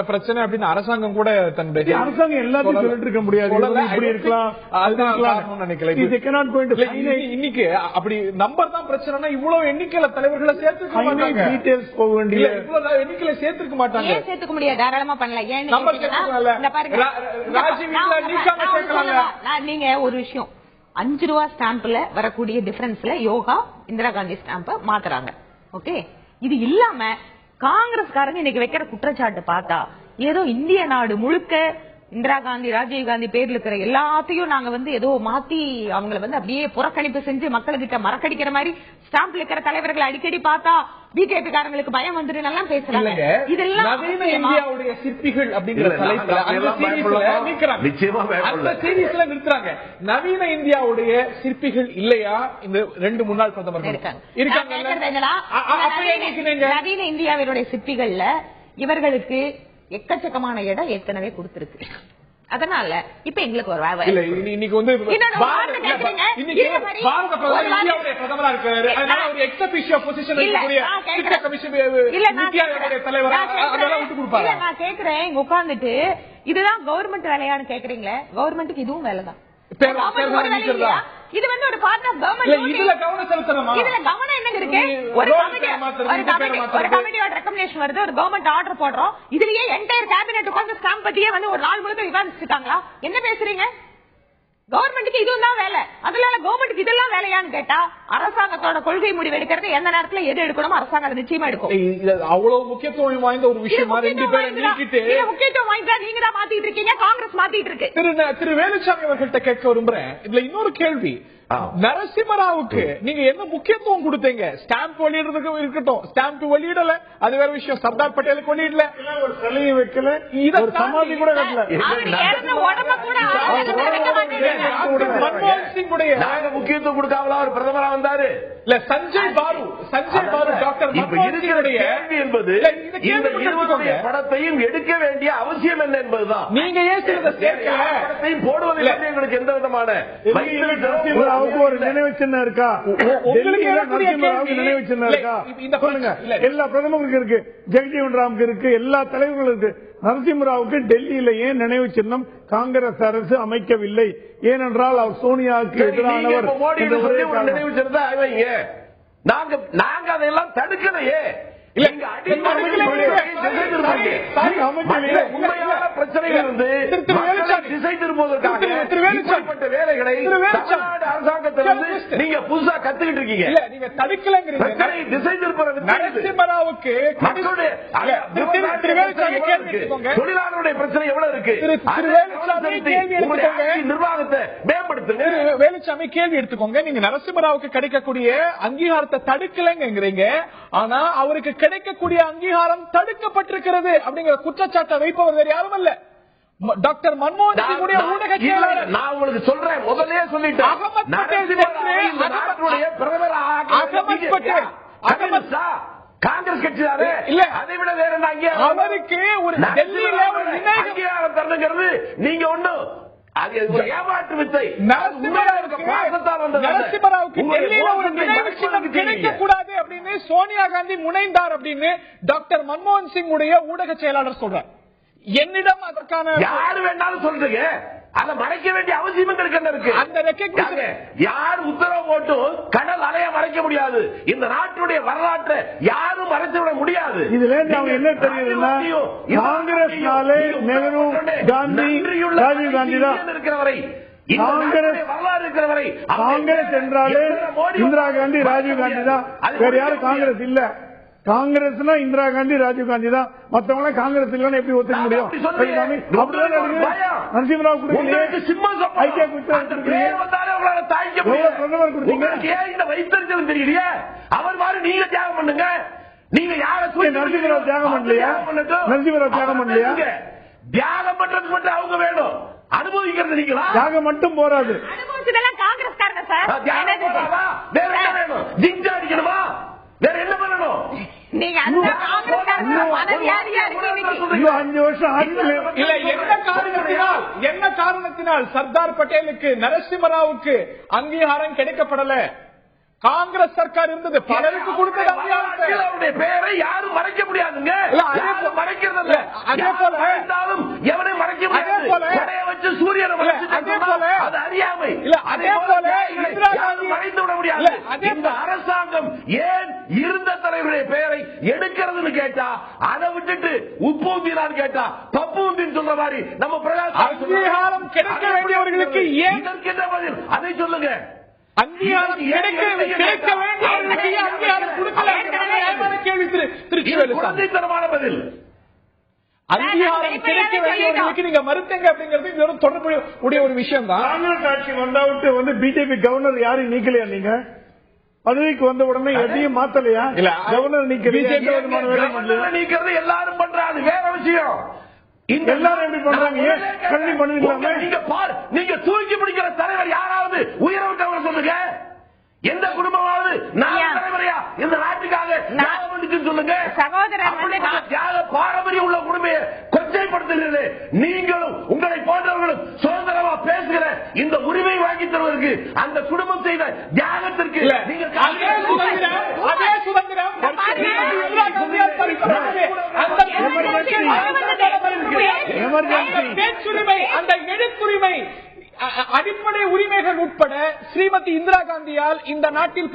பிரச்சனை அப்படின்னு அரசாங்கம் கூட தன்னுடைய அரசாங்கம் எல்லாத்தையும் சொல்லிட்டு இருக்க முடியாது. இப்படி இருக்கலாம் இன்னைக்கு அப்படி நம்பர் தான் பிரச்சனைனா இவ்வளவு எண்ணிக்கையில தலைவர்களை சேர்த்துக்க மாட்டாங்க. டீடைல்ஸ் போக வேண்டிய இவ்வளவு எண்ணிக்கையில சேர்த்துக்க மாட்டாங்க. சேர்த்துக்க முடியாது, தாராளமா பண்ணலாம். நீங்க ஒரு விஷயம் 5 ரூபா ஸ்டாம்ப்ல வரக்கூடிய டிஃபரன்ஸ்ல யோகா இந்திரா காந்தி ஸ்டாம்ப மாத்துறாங்க. ஓகே, இது இல்லாம காங்கிரஸ்காரங்க இன்னைக்கு வைக்கிற குற்றச்சாட்டு பார்த்தா ஏதோ இந்திய நாடு முழுக்க இந்திரா காந்தி, ராஜீவ் காந்தி பேர்ல இருக்கிற எல்லாத்தையும் நாங்க ஏதோ மாத்தி அவங்களை அப்படியே புறக்கணிப்பு செஞ்சு மக்கள்கிட்ட மறக்கடிக்கிற மாதிரி ஸ்டாம்ப்ல இருக்கிற தலைவர்களை அடிக்கடி பார்த்தா பிஜேபி காரங்களுக்கு பயம் வந்துட்டு நல்லா பேசுறாங்க. இதெல்லாம் நவீன இந்தியாவுடைய சிற்பிகள் அப்படிங்கிற தலைப்புல நிறுத்துறாங்க. நவீன இந்தியாவுடைய சிற்பிகள் இல்லையா இந்த 2 முன்னாள் பிரதமர்கள் இருக்காங்க? நவீன இந்தியாவினுடைய சிற்பிகள்ல இவர்களுக்கு எக்கச்சக்கமான இடம் ஏற்கனவே கொடுத்திருக்கு. அதனால இப்ப எங்களுக்கு ஒரு இன்னைக்கு பாரத பிரதமரா இருக்காரு, அதனால ஒரு எக்ஸ் அபிஷியோ பொசிஷன் கொடுப்பாரு. நான் கேக்குறேன் உட்கார்ந்துட்டு இதுதான் கவர்மெண்ட் வேலையான்னு கேக்குறீங்களே, கவர்மெண்ட்டுக்கு இதுவும் வேலைதான். இது ஒரு பார்ட் ஆஃப் கவர்மெண்ட். இதுல கவனம் செலுத்தணுமா? இதுல கவனம் என்ன இருக்கு? ஒரு கமிட்டியோட ரெக்கமெண்டேஷன் வருது, ஒரு கவர்மெண்ட் ஆர்டர் போடுறோம். இதுலயே என்டையர் கேபினெட் உட்கார்ந்து ஸ்டாம்ப் பத்தியே ஒரு நாள் முழுக்க விவாதிச்சுட்டாங்களா? என்ன பேசுறீங்க? கவர்மெண்ட்டுக்கு இதுவும் தான் வேலை. அதனால கவர்மெண்ட்டுக்கு இதெல்லாம் வேலையான்னு கேட்டா அரசாங்கத்தோட கொள்கை முடிவு எடுக்கிறது எந்த நேரத்துல எது எடுக்கணும் அரசாங்கம் அதை நிச்சயமா எடுக்கும். அவ்வளவு முக்கியத்துவம் வாய்ந்த ஒரு விஷயமா முக்கியத்துவம் வாய்ந்தா நீங்க தான் மாத்திட்டு இருக்கீங்க, காங்கிரஸ் மாத்திட்டு இருக்கு. திரு வேலுச்சாமி அவர்கள்ட்ட கேட்க விரும்புறேன். இதுல இன்னொரு கேள்வி, நரசிம்மராவுக்கு நீங்க என்ன முக்கியத்துவம் கொடுத்தீங்க? ஸ்டாம்ப் வெளியிடுறதுக்கு இருக்கட்டும், ஸ்டாம்ப் வெளியிடல அது வேற விஷயம். சர்தார் பட்டேலுக்கு வெளியிடல, ஒரு சிலையை வைக்கல, ஒரு சமாதி கூட வைக்கல. மன்மோகன் சிங் உடைய முக்கியத்துவம் கொடுக்காமலா ஒரு பிரதமரா வந்தாரு. இல்ல சஞ்சய் பாரு டாக்டர் கேள்வி என்பது இந்த 20 படத்தையும் எடுக்க வேண்டிய அவசியம் என்ன என்பதுதான். நீங்க ஏன் படத்தையும் போடுவதில் எங்களுக்கு எந்த விதமான ஒரு நினைவு சின்னம் இருக்கா? நினைவு சின்னம் இருக்கா? சொல்லுங்க. எல்லா பிரதமருக்கு இருக்கு, ஜெகஜீவன் ராமுக்கு இருக்கு, எல்லா தலைவர்களுக்கு இருக்கு. நரசிம்மராவுக்கு டெல்லியில ஏன் நினைவு சின்னம் காங்கிரஸ் அரசு அமைக்கவில்லை? ஏனென்றால் அவர் சோனியாவுக்கு எதிரானவர். நினைவு சின்னத்தை நாங்க அதையெல்லாம் தடுக்கலையே. உண்மையான பிரச்சனைகள் திசை திரும்புவதற்காக வேலைகளை அரசாங்கத்திலிருந்து நீங்க புதுசா கத்துக்கிட்டு இருக்கீங்க. இல்ல நீங்க தடுக்கலங்கிறீங்க. திசை திருப்ப நரசிம்மராவுக்கு தொழிலாளருடைய பிரச்சனை எவ்வளவு இருக்கு? நிர்வாகத்தை மேம்படுத்துங்க. வேலுச்சாமி கேள்வி எடுத்துக்கோங்க. நீங்க நரசிம்மராவுக்கு கிடைக்கக்கூடிய அங்கீகாரத்தை தடுக்கலங்கிறீங்க. ஆனா அவருக்கு கிடைக்கக்கூடிய அங்கீகாரம் தடுக்கப்பட்டிருக்கிறது அப்படிங்கிற குற்றச்சாட்டை வைப்பவர் வேறு யாரும் இல்ல, டாக்டர் மன்மோகன் சிங்குடைய ஊடக செயலாளர். நான் உங்களுக்கு சொல்றேன், முதலே சொல்லிட்டேன். அகமது காங்கிரஸ் கட்சி தானே இல்ல, அதை விட வேற என்ன அவருக்கு ஒரு டெல்லியில ஒரு அங்கீகாரம் தரணுங்கிறது நீங்க ஒண்ணும் ஏமாற்று வித்தை. நரசிம்மராவுக்கு டெல்லியில ஒரு நினைவு சின்னம் கிடைக்க கூடாது அப்படின்னு சோனியா காந்தி முனைந்தார் அப்படின்னு டாக்டர் மன்மோகன் சிங் உடைய ஊடக செயலாளர் சொல்றார். என்னிடம் அதற்கான யாரு வேண்டாலும் சொல்றீங்க, அதை மறைக்க வேண்டிய அவசியம் இருக்கு. அந்த ரெக்கக்னிஷன் யார் உத்தரவு போட்டும் கடல் அலைய மறைக்க முடியாது. இந்த நாட்டுடைய வரலாற்றை யாரும் மறைத்து விட முடியாது. இதுல என்ன தெரியுதுன்னா, காங்கிரஸ்னாலே நேரு, காந்தி, ராஜீவ் காந்தி தான் இருக்கிறவரை, காங்கிரஸ் என்றாலே இந்திரா காந்தி, ராஜீவ் காந்தி தான், வேற யாரும் காங்கிரஸ் இல்ல. காங்கிரஸ்னா இந்திரா காந்தி, ராஜீவ் காந்தி தான். மத்தவங்க காங்கிரஸ் இல்லன்னு எப்படி ஒத்துக்க முடியும்? நரசிம்மராவ் கொடுத்தீங்க, ஐக்கிய பிரதமர் கொடுத்தீங்க. தெரியலையா? அவர் மாதிரி நீங்க தியாகம் பண்ணுங்க. நீங்க யார நரசிம்மராவ் தியாகம் பண்ணலையா? நரசிம்மராவ் தியாகம் பண்ணலையா? தியாகம் பண்றதுக்கு மட்டும் அவங்க வேணும், அனுபவிக்கிறது நீங்களா? தியாகம் மட்டும் போராது. காங்கிரஸ்காரங்க சார். வேற என்ன வேணும்? ஜிங்ஜா அடிக்கணுமா? வேற என்ன பண்ணணும்? நீங்க இன்னும் 5 வருஷம் இல்ல. என்ன காரணத்தினால் சர்தார் பட்டேலுக்கு, நரசிம்மராவுக்கு அங்கீகாரம் கிடைக்கப்படல? காங்கிரஸ் சர்க்கார் இருந்தது, பலருக்கு கொடுத்தது அங்கீகாரத்தை. பேரை யாரும் மறைக்க முடியாதுங்க. மறைக்கிறது அதே போல எவனையும் மறைக்க முடியாது. வச்சு சூரியனை அது அறியாமை. அதே போல மறைத்து விட முடியாது. இந்த அரசாங்கம் ஏன் இருந்த தலைவருடைய பெயரை எடுக்கிறதுன்னு கேட்டா, அதை விட்டுட்டு உப்பு ஊந்தினான்னு கேட்டா பப்பு ஊந்தின்னு சொல்ற மாதிரி நம்ம பிரகாஷ் அங்கீகாரம் கிடைக்க வேண்டியவர்களுக்கு ஏன் இதற்கென்ற பதில் அதை சொல்லுங்க. அங்கீகாரம் கிடைக்க வேண்டியவர்களுக்கு அங்கீகாரம் கொடுக்கல? கேள்வி குழந்தைத்தனமான பதில். அங்கீகாரம் கிடைக்க வேண்டியவர்களுக்கு நீங்க மறுத்தங்க அப்படிங்கிறது இதோட தொடர்பு உடைய ஒரு விஷயம் தான். காங்கிரஸ் ஆட்சி வந்தாவிட்டு வந்து பிஜேபி கவர்னர் யாரையும் நீக்கலையா? நீங்க பதவிக்கு வந்த உடனே எதையும் மாத்தலையா? இல்ல, கவர்னர் நீக்கிறது எல்லாரும் பண்றாங்க, வேற விஷயம். எல்லாரும் எப்படி பண்றாங்க? கல்வி பண்ணுவீங்களா? நீங்க தூக்கி பிடிக்கிற தலைவர் யாராவது உயர்வுட்டவர் சொல்லுங்க. எந்த குடும்பமாவது நான் தலைவரையா இந்த நாட்டுக்காக சொல்லுங்க. தியாக பாரம்பரியம் உள்ள குடும்பத்தை கொச்சைப்படுத்துகிறது. நீங்களும் உங்களை போன்றவர்களும் சுதந்திரமா பேசுகிற இந்த உரிமை வாங்கி தருவதற்கு அந்த குடும்பம் செய்த தியாகத்திற்கு நீங்கள் அதே சுதந்திரம் பேச்சுரிமை, அந்த எழுத்துரிமை, அடிப்படை உரிமைகள் உட்பட ஸ்ரீமதி இந்திரா காந்தியால் இந்த நாட்டில்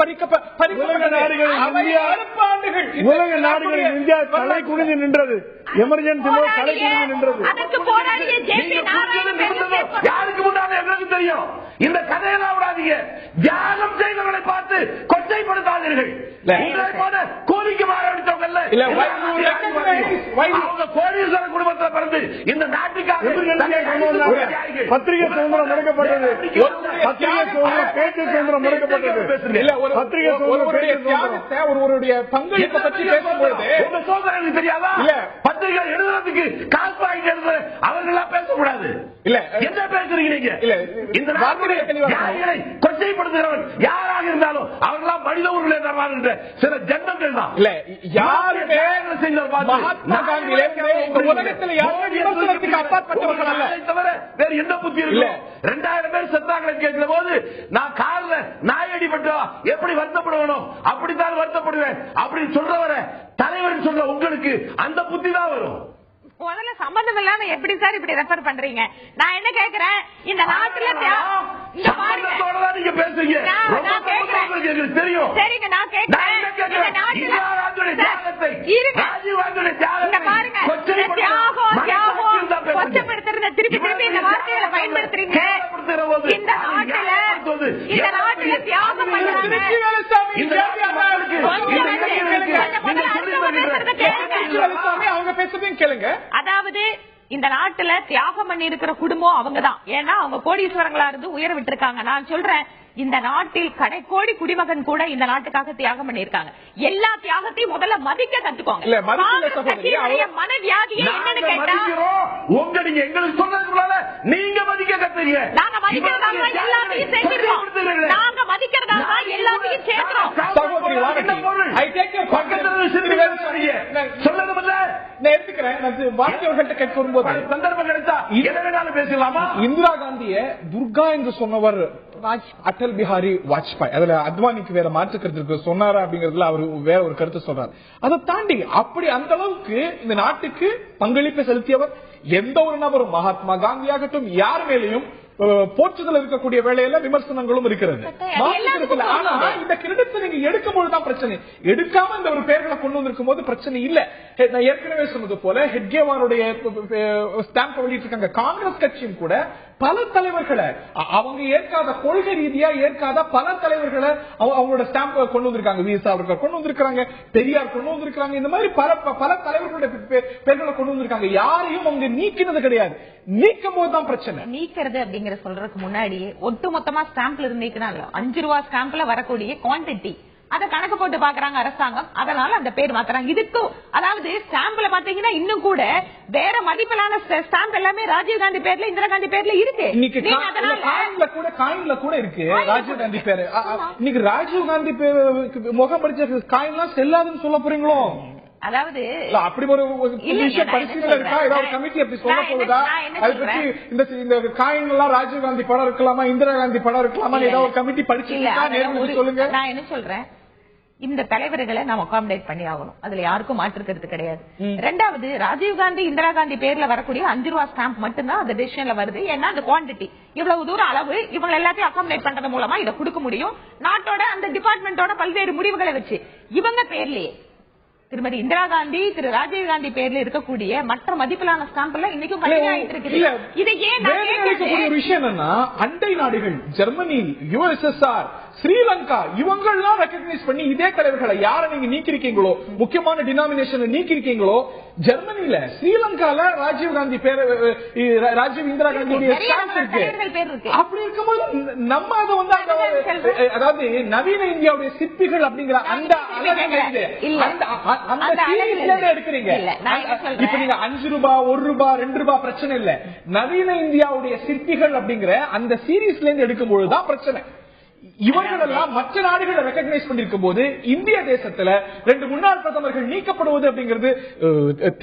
உலக நாடுகள் இந்தியா தலை குனிந்து நின்றது. எமர்ஜென்சி தலை குனிந்து நின்றது. யாருக்கு முன்னாடி எங்களுக்கு தெரியும். இந்த கதையெல்லாம் விடாதீங்க. தியாகம் செய்தவர்களை பார்த்து கொச்சைப்படுத்தாதீர்கள். கோரிக்கை மாறடித்தவங்க கோடீஸ்வர குடும்பத்தில் பிறந்து இந்த நாட்டுக்காக பத்திரிகை சுதந்திரம் முடக்கப்பட்டது. பத்திரிகை சுதந்திரம், பேச்சு சுதந்திரம் முடக்கப்பட்டது. பத்திரிகை சுதந்திரம், ஒருவருடைய பங்களிப்பை பற்றி பேசும்போது சோதனை தெரியாதா? பத்திரிகை எழுதுறதுக்கு காசு வாங்கி எழுதுற அவர்களா பேசக்கூடாது. இல்ல என்ன பேசுறீங்க நீங்க? இல்ல இந்த நாட்டுடைய கொச்சைப்படுத்துகிறவன் யாராக இருந்தாலும் அவர்களாம் மனித உரிமை தரலாறு சில ஜென்மங்கள் தான். இல்ல யாருமே மகாத்மா காந்தி உலகத்தில் யாருமே விமர்சனத்துக்கு அப்பாற்பட்டவர்கள் அல்ல. தவிர வேறு என்ன புத்தி இருக்கு? 2000 பேர் செத்தாங்க கேட்கிற போது நான் கார்ல நாய் அடிபட்டா எப்படி வருத்தப்படுவனும் அப்படித்தான் வருத்தப்படுவேன் அப்படின்னு சொல்றவர தலைவர் சொல்ற உங்களுக்கு அந்த புத்தி தான் வரும். முதல்ல சம்பந்தம் இல்லாம எப்படி சார் இப்படி ரெஃபர் பண்றீங்க? நான் என்ன கேக்குறேன், இந்த நாட்டுல நீங்க பேசுறீங்க தெரியும். சரிங்க, நான் கேக்குறேன், திருப்பி திருப்பி இந்த வார்த்தைகளை பயன்படுத்துறீங்க. இந்த நாட்டுல தியாகம் அவங்க பேசுறதையும் கேளுங்க. அதாவது இந்த நாட்டுல தியாகம் பண்ணி இருக்கிற குடும்பம் அவங்கதான். ஏன்னா அவங்க கோடீஸ்வரங்களா இருந்து உயர விட்டுருக்காங்க. நான் சொல்றேன், இந்த நாட்டில் கடைக்கோடி குடிமகன் கூட இந்த நாட்டுக்காக தியாகம் பண்ணிருக்காங்க. எல்லா தியாகத்தையும் முதல்ல மதிக்க கத்துக்கோங்க. மனவியாதியை என்னன்னு கேட்டா உங்களுக்கு எங்களுக்கு சொன்னதுனால நீங்க மதிக்க கத்துறீங்க. நாங்க மதிக்கிறதாக எல்லாத்தையும் சேர்க்கிறோம். நாங்க மதிக்கிறதாக எல்லாத்தையும் சேர்க்கிறோம். இந்திரா காந்திய துர்கா என்று சொன்னவர் அடல் பிஹாரி வாஜ்பாய். அதுல அத்வானிக்கு வேற மாற்று கருத்து சொன்னாரா அப்படிங்கறதுல அவர் வேற ஒரு கருத்து சொல்றாரு. அதை தாண்டி அப்படி அந்த அளவுக்கு இந்த நாட்டுக்கு பங்களிப்பை செலுத்தியவர் எந்த ஒரு நபரும், மகாத்மா காந்தி ஆகட்டும், யார் மேலையும் போற்றுதல் இருக்கக்கூடிய வேலையில விமர்சனங்களும் இருக்கிறது. ஆனா இந்த கிரெடிட்ஸ் நீங்க எடுக்கும் பொழுதுதான் பிரச்சனை. எடுக்காம இந்த ஒரு பெயர்களை கொண்டு வந்திருக்கும் போது பிரச்சனை இல்ல. நான் ஏற்கனவே சொன்னது போல ஹெட்கேவாருடைய ஸ்டாம்ப் வெளியிட்டிருக்காங்க. காங்கிரஸ் கட்சியும் கூட பல தலைவர்களை அவங்க ஏற்காத, கொள்கை ரீதியா ஏற்காத பல தலைவர்களை அவங்களோட ஸ்டாம்ப் கொண்டு வந்திருக்காங்க. விஎஸ் அவர்கள் கொண்டு வந்திருக்காங்க, பெரியார் கொண்டு வந்திருக்காங்க. இந்த மாதிரி பல தலைவர்களுடைய பெயர்களை கொண்டு வந்திருக்காங்க. யாரையும் அவங்க நீக்கினது கிடையாது. நீக்கும் போதுதான் பிரச்சனை. நீக்கிறது அப்படிங்கிற சொல்றதுக்கு முன்னாடி ஒட்டுமொத்தமா ஸ்டாம்ப்ல இருந்தீங்கன்னா 5 ரூபாய் ஸ்டாம்ப்ல வரக்கூடிய குவான்டிட்டி அத கணக்கு போட்டு பாக்குறாங்க அரசாங்கம். அதனால அந்த பேர் மாத்துறாங்க. இதுக்கு அதாவது ஸ்டாம்ப்ல பாத்தீங்கன்னா இன்னும் கூட வேற மதிப்பிலான ஸ்டாம்ப் எல்லாமே ராஜீவ்காந்தி பேர்ல, இந்திரா காந்தி பேர்ல இருக்கு. காயின்ல கூட இருக்கு ராஜீவ்காந்தி பேரு. இன்னைக்கு ராஜீவ்காந்தி முகம் படிச்ச காயின்லாம் செல்லாதுன்னு சொல்ல போறீங்களோ? அதாவது அப்படி ஒரு பரிசீலனை இருக்கா? ஏதாவது கமிட்டி அப்படி சொல்ல போகுதா? அதை பற்றி இந்த காயின் எல்லாம் ராஜீவ்காந்தி படம் இருக்கலாமா, இந்திரா காந்தி படம் இருக்கலாமா, ஏதாவது ஒரு கமிட்டி படிச்சு சொல்லுங்க. நான் என்ன சொல்றேன், இந்த தலைவர்களை நாம் அகாமடேட் பண்ணி ஆகணும். அதுல யாருக்கும் மாற்றுக்கிறது கிடையாது. ரெண்டாவது, ராஜீவ்காந்தி இந்திரா காந்தி பேர்ல வரக்கூடிய 5 ரூபாய் ஸ்டாம்ப் மட்டும்தான் அந்த டிசிஷன்ல வருது. ஏன்னா அந்த குவான்டிட்டி இவ்வளவு தூரம் அளவு இவங்க எல்லாத்தையும் அகாமடேட் பண்றது மூலமா இதை கொடுக்க முடியும். நாட்டோட அந்த டிபார்ட்மெண்டோட பல்வேறு முடிவுகளை வச்சு இவங்க பேர்லயே திருமதி இந்திரா காந்தி, திரு ராஜீவ் காந்தி பேர்ல இருக்கக்கூடிய மற்ற மதிப்பிலான ஸ்டாம்ப் எல்லாம் இன்னைக்கும் கல்வியாயிட்டு இருக்குது. இதை ஏன் ஒரு விஷயம் என்னன்னா, அண்டை நாடுகள் ஜெர்மனி, USSR, ஸ்ரீலங்கா இவங்கெல்லாம் ரெகக்னைஸ் பண்ணி இதே தலைவர்களை யாரை நீங்க நீக்கிருக்கீங்களோ, முக்கியமான டினாமினேஷன் நீக்கிருக்கீங்களோ, ஜெர்மனில, ஸ்ரீலங்கால ராஜீவ் காந்தி பேர், ராஜீவ் இந்திரா காந்தியுடைய ஸ்டாம்ப் இருக்கு. அப்படி இருக்கும்போது நம்ம அதை வந்து அதாவது நவீன இந்தியாவுடைய சிற்பிகள் அப்படிங்கிற அந்த எடுக்கிறீங்க. இப்ப நீங்க 5 ரூபாய், 1 ரூபாய், 2 ரூபாய் பிரச்சனை இல்ல. நவீன இந்தியாவுடைய சிற்பிகள் அப்படிங்கிற அந்த சீரீஸ்ல இருந்து எடுக்கும் பொழுதுதான் பிரச்சனை. இவர்கள் எல்லாம் மற்ற நாடுகளை ரெகக்னைஸ் பண்ணிருக்கும் போது இந்திய தேசத்துல 2 முன்னாள் பிரதமர்கள் நீக்கப்படுவது அப்படிங்கிறது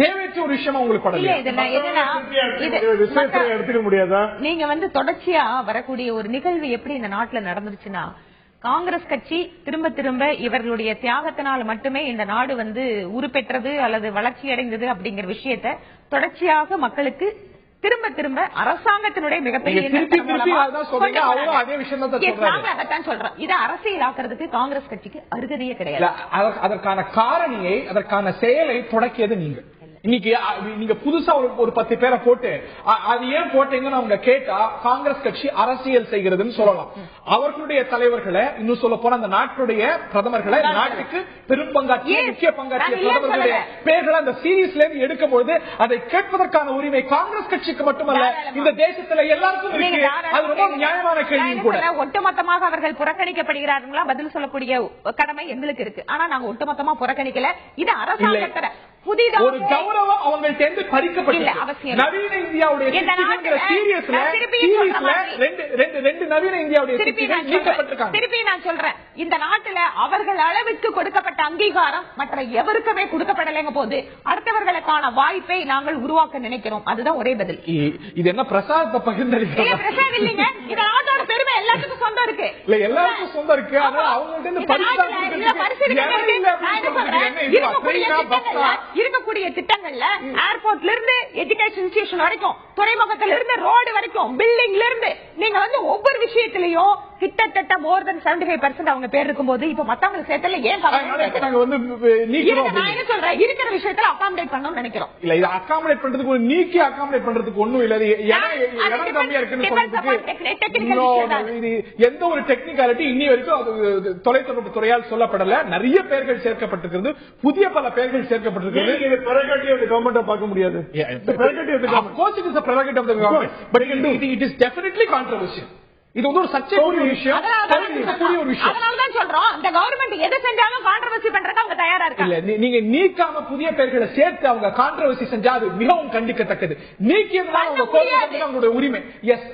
தேவையற்ற ஒரு விஷயமா உங்களுக்கு படல. எடுத்துக்க முடியாதா? நீங்க வந்து தொடர்ச்சியா வரக்கூடிய ஒரு நிகழ்வு எப்படி இந்த நாட்டுல நடந்துருச்சுன்னா, காங்கிரஸ் கட்சி திரும்ப திரும்ப இவர்களுடைய தியாகத்தினால் மட்டுமே இந்த நாடு வந்து உருப்பெற்றது அல்லது வளர்ச்சி அடைந்தது அப்படிங்கிற விஷயத்தை தொடர்ச்சியாக மக்களுக்கு திரும்ப திரும்ப அரசாங்கத்தினுடைய மிகப்பெரிய சொல்றோம். இதை அரசியலாக்குறதுக்கு காங்கிரஸ் கட்சிக்கு அருகதையே கிடையாது. அதற்கான காரணியை, அதற்கான செயலை தொடக்கியது நீங்க. இன்னைக்கு நீங்க புதுசா ஒரு 10 பேரை போட்டு அது ஏன் போட்டீங்கன்னு அவங்க கேட்டா காங்கிரஸ் கட்சி அரசியல் செய்கிறதுன்னு சொல்லலாம். அவர்களுடைய தலைவர்களை, இன்னும் சொல்ல போன அந்த நாட்டுடைய பிரதமர்களை, நாட்டுக்கு பெரும் பங்காற்றிய, முக்கிய பங்காற்றிய பிரதமர்களுடைய பேர்களை அந்த சீரீஸ்ல இருந்து எடுக்கும் பொழுது அதை கேட்பதற்கான உரிமை காங்கிரஸ் கட்சிக்கு மட்டுமல்ல, இந்த தேசத்துல எல்லாருக்கும் இருக்கு. அது ரொம்ப நியாயமான கேள்வி கூட. ஒட்டுமொத்தமாக அவர்கள் புறக்கணிக்கப்படுகிறார்களா பதில் சொல்லக்கூடிய கடமை எங்களுக்கு இருக்கு. ஆனா நாங்க ஒட்டுமொத்தமா புறக்கணிக்கல. இது அரசாங்கத்தோட ஒரு கௌரவம் அவங்கள்ட்ட பறிக்கப்பட்டது. நவீன இந்தியாவுடைய நவீன இந்தியாவுடைய திருப்பி நான் சொல்றேன், இந்த நாட்டுல அவர்கள் அளவுக்கு கொடுக்கப்பட்ட அங்கீகாரம் மற்ற எவருக்குமே கொடுக்கப்படலைங்க போது அடுத்தவர்களுக்கான வாய்ப்பை நாங்கள் உருவாக்க நினைக்கிறோம். அதுதான் ஒரே பதில். இது என்ன பிரசாதத்தை பகிர்ந்தளிக்க? பிரசாத் இல்லைங்க, இந்த நாட்டோட பெருமை எல்லாத்துக்கும் சொந்தம் இருக்கு. இல்ல எல்லாருக்கும் சொந்தம் இருக்கு. அதனால அவங்கள்ட்ட இருக்கக்கூடிய திட்டங்கள்ல ஏர்போர்ட்ல இருந்து எஜுகேஷன் இன்ஸ்டிடியூஷன் வரைக்கும், துறைமுகத்துல இருந்து ரோடு வரைக்கும், பில்டிங்ல இருந்து நீங்க வந்து ஒவ்வொரு விஷயத்திலையும் கிட்டத்தட்ட மோர் தென் 75% அவங்க பேர் இருக்கும்போது இப்ப மத்தவங்களுக்கு சேர்த்தல ஏன் நாங்க வந்து நீக்கிறோம். நான் என்ன சொல்றேன், இருக்கிற விஷயத்துல அகாமடேட் பண்ணணும்னு நினைக்கிறோம். இல்ல இது அகாமடேட் பண்றதுக்கு ஒரு நீக்கி அகாமடேட் பண்றதுக்கு ஒண்ணும் இல்ல. இடம் கம்மியா இருக்குன்னு சொல்றதுக்கு எந்த ஒரு டெக்னிக்காலிட்டி இன்னி வரைக்கும் அது தொலைத்தொடர்பு துறையால் சொல்லப்படல. நிறைய பேர்கள் சேர்க்கப்பட்டிருக்கிறது, புதிய பல பேர்கள் சேர்க்கப்பட்டிருக்கிறது. கவர்மெண்ட் பார்க்க முடியாது. Of course it is a prerogative of the government, but it is definitely controversial. இது வந்து ஒரு சர்ச்சைக்குரிய விஷயம். அதனாலதான் சொல்றோம், இந்த கவர்மெண்ட் எது செஞ்சாலும் கான்ட்ரோவர்சி பண்றதுக்கு அவங்க தயாரா இருக்காங்க. இல்ல நீங்க நீக்காம புதிய பேர்களை சேர்த்து அவங்க கான்ட்ரோவர்சி செஞ்சா அது மிகவும் கண்டிக்கத்தக்கது. நீக்கியதுனால அவங்க கோரிக்கை அவங்களுடைய உரிமை. எஸ்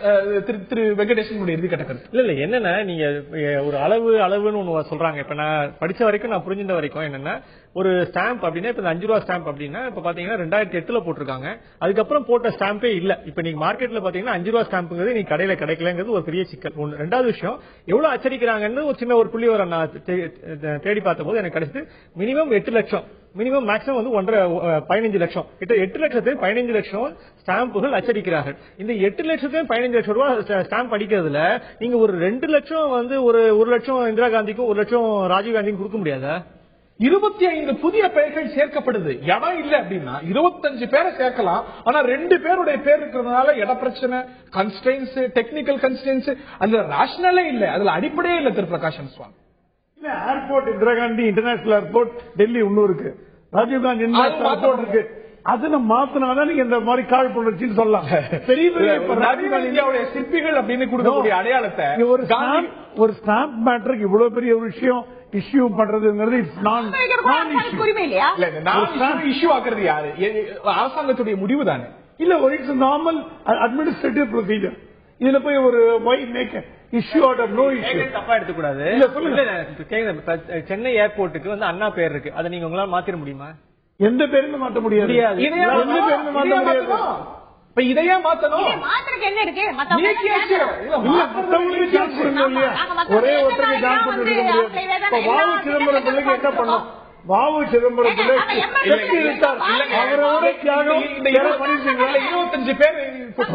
திரு வெங்கடேசனுடைய இறுதி கட்ட கருத்து. இல்ல என்னன்னா நீங்க ஒரு அளவுன்னு ஒண்ணு சொல்றாங்க. இப்ப நான் படிச்ச வரைக்கும், நான் புரிஞ்சிருந்த வரைக்கும் என்னன்னா, ஒரு ஸ்டாம்ப் அப்படின்னா இப்ப 5 ரூபா ஸ்டாம்ப் அப்படின்னா இப்ப பாத்தீங்கன்னா 2008 போட்டிருக்காங்க. அதுக்கப்புறம் போட்ட ஸ்டாம்பே இல்ல. இப்ப நீங்க மார்க்கெட்ல பாத்தீங்கன்னா 5 ரூபா ஸ்டாம்புங்கிறது நீங்க கடையில கிடைக்கலங்கிறது ஒரு பெரிய சிக்கல். ஒன்று. ரெண்டாவது விஷயம், எவ்வளவு அச்சடிக்கிறாங்கன்னு ஒரு சின்ன ஒரு புள்ளி வர நான் தேடி பார்த்த போது எனக்கு கிடைச்சது மினிமம் 8 லட்சம், மினிமம் மேக்ஸிமம் வந்து 15 லட்சம். 8 லட்சத்தையும் 15 லட்சம் ஸ்டாம்புகள் அச்சடிக்கிறார்கள். இந்த 8 லட்சத்தையும் 15 லட்சம் ரூபாய் ஸ்டாம்ப் அடிக்கிறதுல நீங்க ஒரு 2 லட்சம் வந்து ஒரு லட்சம் இந்திரா காந்திக்கும் 1 லட்சம் ராஜீவ் காந்திக்கும் கொடுக்க முடியாதா? 25 புதிய பெயர்கள் சேர்க்கப்படுது. இடம் இல்ல அப்படின்னா 25 பேரை சேர்க்கலாம். ஆனா 2 பேருடைய பேர் இருக்கிறதுனால இட பிரச்சனை, கன்ஸ்ட்ரெயின்ஸ், டெக்னிக்கல் கன்ஸ்ட்ரெயின்ஸ், அதுல ரேஷனலே இல்ல, அதுல அடிப்படையே இல்ல. Thiru Prakashan Swamy, airport Indira Gandhi international airport Delhi ஒண்ணு இருக்கு, ராஜீவ் காந்தி இன்டர்நேஷனல் ஏர்போர்ட் இருக்கு. அதுல மாத்தினாதான் நீங்க இந்த மாதிரி கால் புணர்ச்சின்னு சொல்லலாம். பெரிய பெரிய இந்தியாவுடைய சிற்பிகள் அப்படின்னு கொடுக்கக்கூடிய அடையாளத்தை ஒரு ஸ்டாம்ப் மேட்டருக்கு இவ்வளவு பெரிய ஒரு விஷயம் இஷ்யூ பண்றதுங்கிறது இஷ்யூ ஆக்குறது யாரு? அரசாங்கத்துடைய முடிவு தானே. இல்ல ஒரு இட்ஸ் நார்மல் அட்மினிஸ்ட்ரேட்டிவ் ப்ரொசீஜர். இதுல போய் ஒரு why make issue out of no issue தப்பா எடுத்துக்க கூடாது. இல்ல சொல்லுங்க, சென்னை ஏர்போர்ட்டுக்கு வந்து அண்ணா பேர் இருக்கு, அதை நீங்க உங்களால மாத்திர முடியுமா? எந்த பேருமே மாற்ற முடியாது. எந்த பேருமே மாற்ற முடியாது. இப்ப இதையே மாத்தணும். என்ன இருக்கு? ஒரே ஒருத்தருக்கு ஜான் பண்ண முடியாது. வாவு சிதம்பரம் பிள்ளைக்கு என்ன பண்ணும்? வாவு சிதம்பரம் பிள்ளை அவரோட தியாகம் 25 பேர்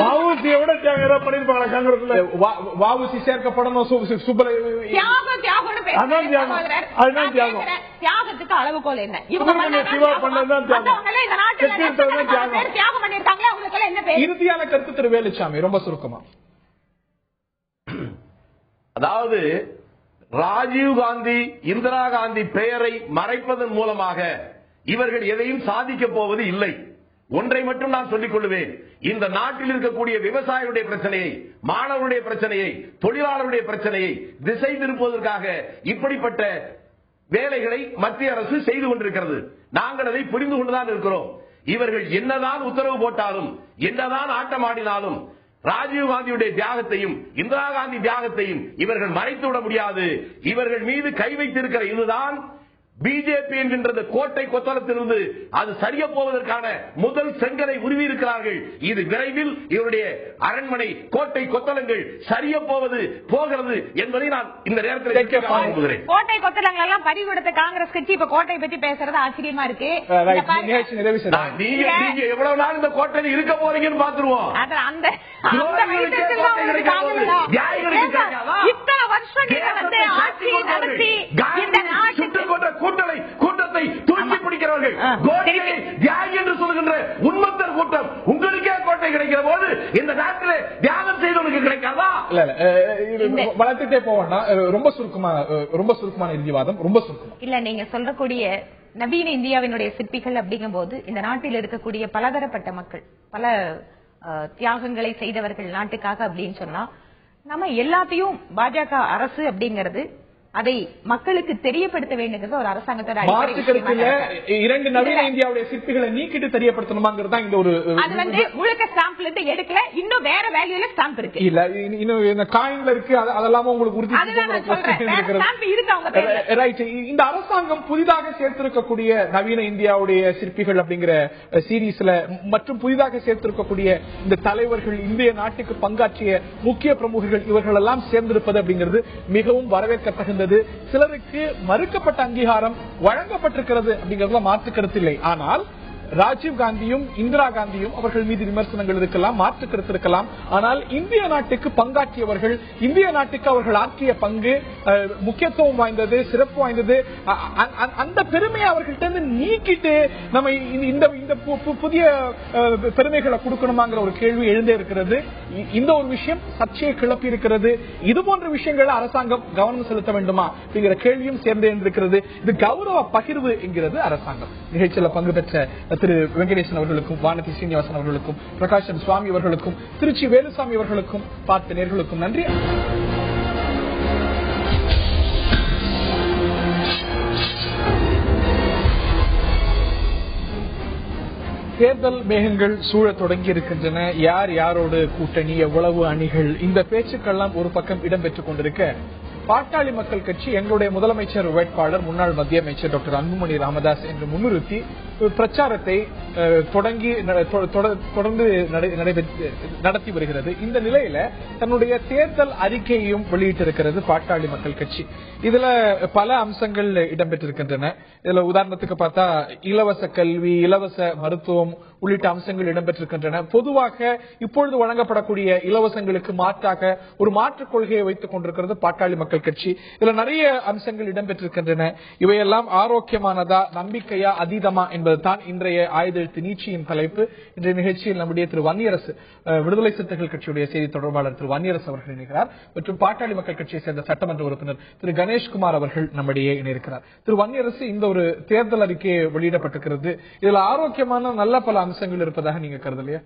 வாவுசியோட தியாகம் பண்ணிருப்பாங்க காங்கிரஸ்ல. வாவுசி சேர்க்கப்படணும். அதுதான் தியாகம். தியாகத்துக்கு அளவுகோல் என்ன? சிவா பண்ணதான் இறுதியான கருத்து திரு வேலுச்சாமி, ரொம்ப சுருக்கமா. அதாவது ராஜீவ் காந்தி, இந்திரா காந்தி பெயரை மறைப்பதன் மூலமாக இவர்கள் எதையும் சாதிக்க போவது இல்லை. ஒன்றை மட்டும் நான் சொல்லிக் கொள்வேன், இந்த நாட்டில் இருக்கக்கூடிய விவசாயிகளுடைய பிரச்சனையை, மாணவருடைய பிரச்சனையை, தொழிலாளருடைய பிரச்சனையை திசை திருப்புவதற்காக இப்படிப்பட்ட வேலைகளை மத்திய அரசு செய்து கொண்டிருக்கிறது. நாங்கள் அதை புரிந்து கொண்டுதான் இருக்கிறோம். இவர்கள் என்னதான் உத்தரவு போட்டாலும், என்னதான் ஆட்டமாடினாலும் ராஜீவ் காந்தியுடைய தியாகத்தையும் இந்திரா காந்தி தியாகத்தையும் இவர்கள் மறைத்துவிட முடியாது. இவர்கள் மீது கை வைத்திருக்கிற இதுதான் பிஜேபி என்கின்ற கோட்டை கொத்தளத்திலிருந்து அது சரிய போவதற்கான முதல் செங்கலை உருவி இருக்கிறார்கள். இது விரைவில் இவருடைய அரண்மனை கோட்டை கொத்தளங்கள் சரிய போகிறது என்பதை நான் இந்த நேரத்தில் பார்க்கிறேன். கோட்டை கொத்தளங்கள் எல்லாம் பறிகொடுத்த காங்கிரஸ் கட்சி இப்ப கோட்டை பத்தி பேசுறது ஆச்சரியமா இருக்கு. நீங்க எவ்வளவு நாள் இந்த கோட்டையில் இருக்க போறீங்கன்னு பாத்துருவோம். கூட்டத்தை தூக்கி பிடிக்கிறவர்கள் என்று சொல்லுகின்ற உண்மத்தர் கூட்டம் உங்களுக்கே கோட்டை கிடைக்கிற போது இந்த நாட்டில் தியாகம் செய்தவனுக்கு கிடைக்காதா? வளர்த்துட்டே போவானா? ரொம்ப சுருக்கமான இறுதிவாதம், ரொம்ப சுருக்கமா. இல்ல நீங்க சொல்லக்கூடிய நவீன இந்தியாவினுடைய சிற்பிகள் அப்படிங்கும் போது இந்த நாட்டில் இருக்கக்கூடிய பலதரப்பட்ட மக்கள், பல தியாகங்களை செய்தவர்கள் நாட்டுக்காக அப்படின்னு சொன்னா, நம்ம எல்லாத்தையும் பாஜக அரசு அப்படிங்கிறது அதை மக்களுக்கு தெரியப்படுத்த வேண்டியது ஒரு அரசாங்கத்தோட இரண்டு நவீன இந்தியாவுடைய சிற்பிகளை நீக்கிட்டு தெரியப்படுத்தணுமாங்கிறது தான் இந்த ஒரு. அது வந்து முழுக்க ஸ்டாம்ப்ல இருந்து எடுக்கல, இன்னும் வேற வேல்யூல ஸ்டாம்ப் இருக்கு. இல்ல இன்னும் இந்த காயின்ல இருக்கு, அதெல்லாம் உங்களுக்கு உறுதி ரைட். இந்த அரசாங்கம் புதிதாக சேர்த்திருக்கக்கூடிய நவீன இந்தியாவுடைய சிற்பிகள் அப்படிங்கிற சீரீஸ்ல மற்றும் புதிதாக சேர்த்திருக்கக்கூடிய இந்த தலைவர்கள், இந்திய நாட்டுக்கு பங்காற்றிய முக்கிய பிரமுகர்கள், இவர்கள் எல்லாம் சேர்ந்திருப்பது அப்படிங்கிறது மிகவும் வரவேற்கத்தகுந்தது. சிலருக்கு மறுக்கப்பட்ட அங்கீகாரம் வழங்கப்பட்டிருக்கிறது அப்படிங்கறதுல மாற்று கருத்து இல்லை. ஆனால் ராஜீவ் காந்தியும் இந்திரா காந்தியும் அவர்கள் மீது விமர்சனங்கள் இருக்கலாம், மாற்று கருத்து இருக்கலாம். ஆனால் இந்திய நாட்டுக்கு பங்காற்றியவர்கள், இந்திய நாட்டுக்கு அவர்கள் ஆற்றிய பங்கு முக்கியத்துவம் வாய்ந்தது, சிறப்பு வாய்ந்தது. அந்த பெருமையை அவர்கள்ட்ட நீக்கிட்டு நம்ம இந்த புதிய பெருமைகளை கொடுக்கணுமாங்கிற ஒரு கேள்வி எழுந்தே இருக்கிறது. இந்த ஒரு விஷயம் சர்ச்சையை கிளப்பி இருக்கிறது. இது போன்ற விஷயங்கள் அரசாங்கம் கவனம் செலுத்த வேண்டுமா அப்படிங்கிற கேள்வியும் சேர்ந்து இருக்கிறது. இது கௌரவ பகிர்வு என்கிறது அரசாங்கம். நிகழ்ச்சியில் பங்கு பெற்ற திரு வெங்கடேசன் அவர்களுக்கும், வானதி சீனிவாசன் அவர்களுக்கும், பிரகாஷன் சுவாமி அவர்களுக்கும், திருச்சி வேலுசாமி அவர்களுக்கும், பார்த்த நேர்களுக்கும் நன்றி. தேர்தல் மேகங்கள் சூழ தொடங்கி இருக்கின்றன. யார் யாரோடு கூட்டணி, எவ்வளவு அணிகள், இந்த பேச்சுக்கெல்லாம் ஒரு பக்கம் இடம்பெற்றுக் கொண்டிருக்க, பாட்டாளி மக்கள் கட்சி எங்களுடைய முதலமைச்சர் வேட்பாளர் முன்னாள் மத்திய அமைச்சர் டாக்டர் அன்புமணி ராமதாஸ் என்று முன்னிறுத்தி பிரச்சாரத்தை தொடர்ந்து நடத்தி வருகிறது. இந்த நிலையில தன்னுடைய தேர்தல் அறிக்கையையும் வெளியிட்டிருக்கிறது பாட்டாளி மக்கள் கட்சி. இதுல பல அம்சங்கள் இடம்பெற்றிருக்கின்றன. இதுல உதாரணத்துக்கு பார்த்தா இலவச கல்வி, இலவச மருத்துவம் உள்ளிட்ட அம்சங்கள் இடம்பெற்றிருக்கின்றன. பொதுவாக இப்பொழுது வழங்கப்படக்கூடிய இலவசங்களுக்கு மாற்றாக ஒரு மாற்றுக் கொள்கையை வைத்துக் கொண்டிருக்கிறது பாட்டாளி மக்கள் கட்சி. இதுல நிறைய அம்சங்கள் இடம்பெற்றிருக்கின்றன. இவையெல்லாம் ஆரோக்கியமானதா, நம்பிக்கையா, அதீதமா என்பதுதான் இன்றைய ஆயுத எழுத்து நீட்சியின் தலைப்பு. இன்றைய நிகழ்ச்சியில் நம்முடைய திரு வன்னியரசு, விடுதலை சிறுத்தைகள் கட்சியுடைய செய்தி தொடர்பாளர் திரு வன்னியரசு அவர்கள் இணைகிறார். மற்றும் பாட்டாளி மக்கள் கட்சியை சேர்ந்த சட்டமன்ற உறுப்பினர் திரு கணேஷ்குமார் அவர்கள் நம்மிடையே இணைக்கிறார். திரு வன்னியரசு, இந்த ஒரு தேர்தல் அறிக்கை வெளியிடப்பட்டிருக்கிறது. இதுல ஆரோக்கியமான நல்ல பல அம்சங்கள் இருப்பதாக நீங்க கருதலையா?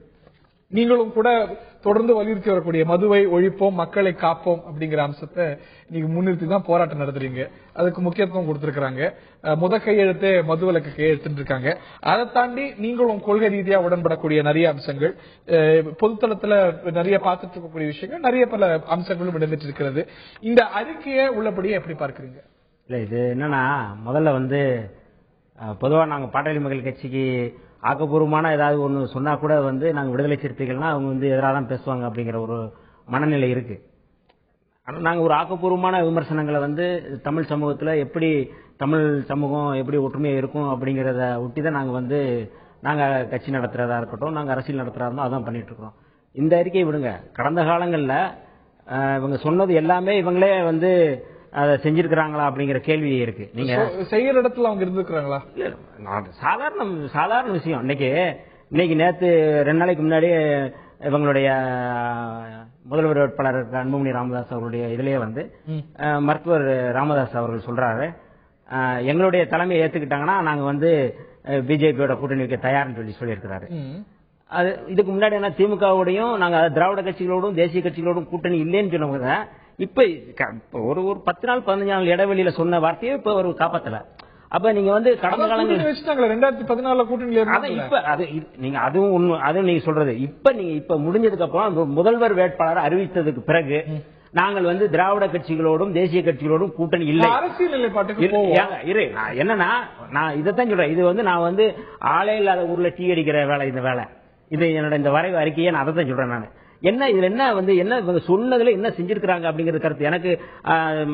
நீங்களும் கூட தொடர்ந்து வலியுறுத்தி வரக்கூடிய மதுவை ஒழிப்போம், மக்களை காப்போம் அப்படிங்கிற அம்சத்தை நீங்க முன்னிறுத்தி தான் போராட்டம் நடத்துறீங்க. அதுக்கு முக்கியத்துவம் கொடுத்திருக்காங்க. முத கையெழுத்து மதுவிலக்கு கையெழுத்து இருக்காங்க. அதை தாண்டி நீங்களும் கொள்கை ரீதியா உடன்படக்கூடிய நிறைய அம்சங்கள், பொதுத்தளத்துல நிறைய பார்த்துட்டு இருக்கக்கூடிய விஷயங்கள், நிறைய பல அம்சங்களும் இடம்பெற்றிருக்கிறது. இந்த அறிக்கையை உள்ளபடியே எப்படி பார்க்கிறீங்க? இல்ல, இது என்னன்னா, முதல்ல பொதுவா நாங்க பாட்டாளி மக்கள் கட்சிக்கு ஆக்கப்பூர்வமான ஏதாவது ஒன்று சொன்னா கூட நாங்க விடுதலை சிறுத்தைகள்னா அவங்க எதிராக தான் பேசுவாங்க அப்படிங்கிற ஒரு மனநிலை இருக்கு. ஆனால் நாங்கள் ஒரு ஆக்கப்பூர்வமான விமர்சனங்களை தமிழ் சமூகத்தில் எப்படி தமிழ் சமூகம் எப்படி ஒற்றுமையாக இருக்கும் அப்படிங்கிறத ஒட்டி தான் நாங்கள் கட்சி நடத்துறதா இருக்கட்டும், நாங்கள் அரசியல் நடத்துறதா இருந்தால் அதான் பண்ணிட்டு இருக்கிறோம். இந்த அறிக்கையை விடுங்க, கடந்த காலங்களில் இவங்க சொன்னது எல்லாமே இவங்களே அதை செஞ்சிருக்கிறாங்களா அப்படிங்கிற கேள்வி இருக்கு. நீங்க செய்யற இடத்துல அவங்க இருந்துக்கிறாங்களா? சாதாரண விஷயம். இன்னைக்கு நேத்து 2 நாளைக்கு முன்னாடி இவங்களுடைய முதல்வர் வேட்பாளர் அன்புமணி ராமதாஸ் அவருடைய இதுலயே மருத்துவர் ராமதாஸ் அவர்கள் சொல்றாரு, எங்களுடைய தலைமையை ஏத்துக்கிட்டாங்கன்னா நாங்க பிஜேபியோட கூட்டணி வைக்க தயார்னு சொல்லியிருக்கிறாரு. அது இதுக்கு முன்னாடி என்ன, திமுகவோடையும் நாங்க திராவிட கட்சிகளோடும் தேசிய கட்சிகளோடும் கூட்டணி இல்லைன்னு சொன்னவங்க இப்ப ஒரு 10 நாள் 15 நாள் இடைவெளியில சொன்ன வார்த்தையை இப்ப ஒரு காப்பாத்தல. அப்ப நீங்க கடந்த காலங்கள் 2014 கூட்டணியில இப்ப அது நீங்க அதுவும் நீங்க சொல்றது இப்ப முடிஞ்சதுக்கு அப்புறம் முதல்வர் வேட்பாளர் அறிவித்ததுக்கு பிறகு நாங்கள் திராவிட கட்சிகளோடும் தேசிய கட்சிகளோடும் கூட்டணி இல்லை. அரசியல் நிலைப்பாட்டுக்கு என்னன்னா, நான் இதைத்தான் சொல்றேன். இது நான் ஆளே இல்லாத ஊர்ல டீ அடிக்கிற வேலை, இந்த வேலை இது என்னோட இந்த வரைவு அறிக்கையை நான் அதை தான் சொல்றேன். நான் என்ன இதுல என்ன இவங்க சொன்னதுல என்ன செஞ்சிருக்காங்க அப்படிங்கிறது கருத்து எனக்கு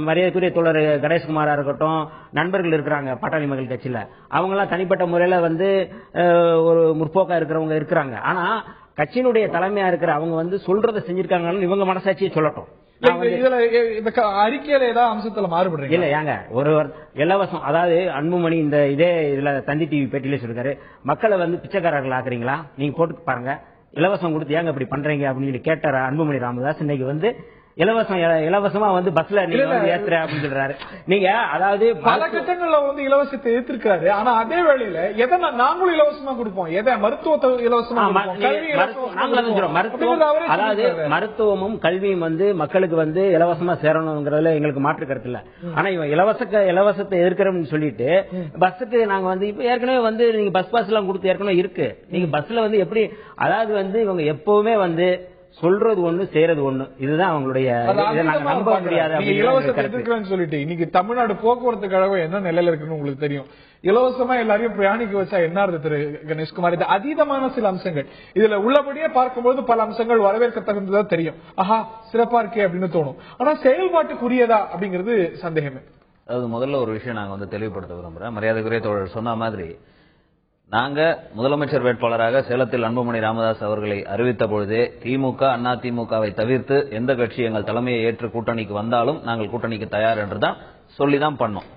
மரியாதைக்குரிய தோழர் கணேஷ்குமாரா இருக்கட்டும், நண்பர்கள் இருக்கிறாங்க பாட்டாளி மக்கள் கட்சியில, அவங்க எல்லாம் தனிப்பட்ட முறையில ஒரு முற்போக்கா இருக்கிறவங்க இருக்கிறாங்க. ஆனா கட்சியினுடைய தலைமையா இருக்கிற அவங்க சொல்றதை செஞ்சிருக்காங்கன்னு இவங்க மனசாட்சியை சொல்லட்டும். அறிக்கையில ஏதாவது அம்சத்துல மாறுபடுறீங்க இல்ல ஏங்க, ஒரு இலவசம், அதாவது அன்புமணி இதுல தந்தி டிவி பேட்டியில சொல்லிருக்காரு, மக்களை பிச்சைக்காரர்கள் ஆக்குறீங்களா, நீங்க போட்டு பாருங்க, இலவசம் கொடுத்து ஏங்க இப்படி பண்றீங்க அப்படின்னு கேட்டார அன்புமணி ராமதாஸ். இன்னைக்கு இலவசமா பஸ்ல நீங்க ஏத்துற அப்படின்னு சொல்றாரு. நீங்க அதாவது பல கட்டங்கள்ல இலவசத்தை ஏத்திருக்காரு. ஆனா அதே வேளையில எதை நாங்களும் இலவசமா கொடுப்போம், எதை மருத்துவத்தை இலவசமா, அதாவது மருத்துவமும் கல்வியும் மக்களுக்கு இலவசமா சேரணுங்கிறதுல எங்களுக்கு மாற்று கருத்து இல்ல. ஆனா இவன் இலவசத்தை எதிர்க்கிறோம்னு சொல்லிட்டு பஸ்ஸுக்கு நாங்க இப்ப ஏற்கனவே நீங்க பஸ் எல்லாம் கொடுத்து ஏற்கனவே இருக்கு. நீங்க பஸ்ல எப்படி, அதாவது இவங்க எப்பவுமே சொல்றது ஒண்ணு செய்யறது ஒண்ணு, இதுதான் அவங்களுடைய நம்ப முடியாத சொல்லிட்டு. இன்னைக்கு தமிழ்நாடு போக்குவரத்து கழகம் என்ன நிலையில இருக்குன்னு உங்களுக்கு தெரியும். இலவசமா எல்லாரையும் பிரயாணிக்க வச்சா என்ன இருக்கு திரு கணேஷ்குமார்? இது அதீதமான சில அம்சங்கள். இதுல உள்ளபடியே பார்க்கும்போது பல அம்சங்கள் வரவேற்க தகுந்ததா தெரியும். ஆஹா, சிறப்பா இருக்கே அப்படின்னு தோணும். ஆனா செயல்பாட்டுக்குரியதா அப்படிங்கிறது சந்தேகமே. அதாவது முதல்ல ஒரு விஷயம் நாங்க தெளிவுபடுத்த விரும்புறேன். மரியாதைக்குரிய தோழர் சொன்ன மாதிரி நாங்க முதலமைச்சர் வேட்பாளராக சேலத்தில் அன்புமணி ராமதாஸ் அவர்களை அறிவித்த பொழுதே திமுக அதிமுகவை தவிர்த்து எந்த கட்சி எங்கள் தலைமையை ஏற்று கூட்டணிக்கு வந்தாலும் நாங்கள் கூட்டணிக்கு தயார் என்றுதான் சொல்லிதான் பண்ணோம்.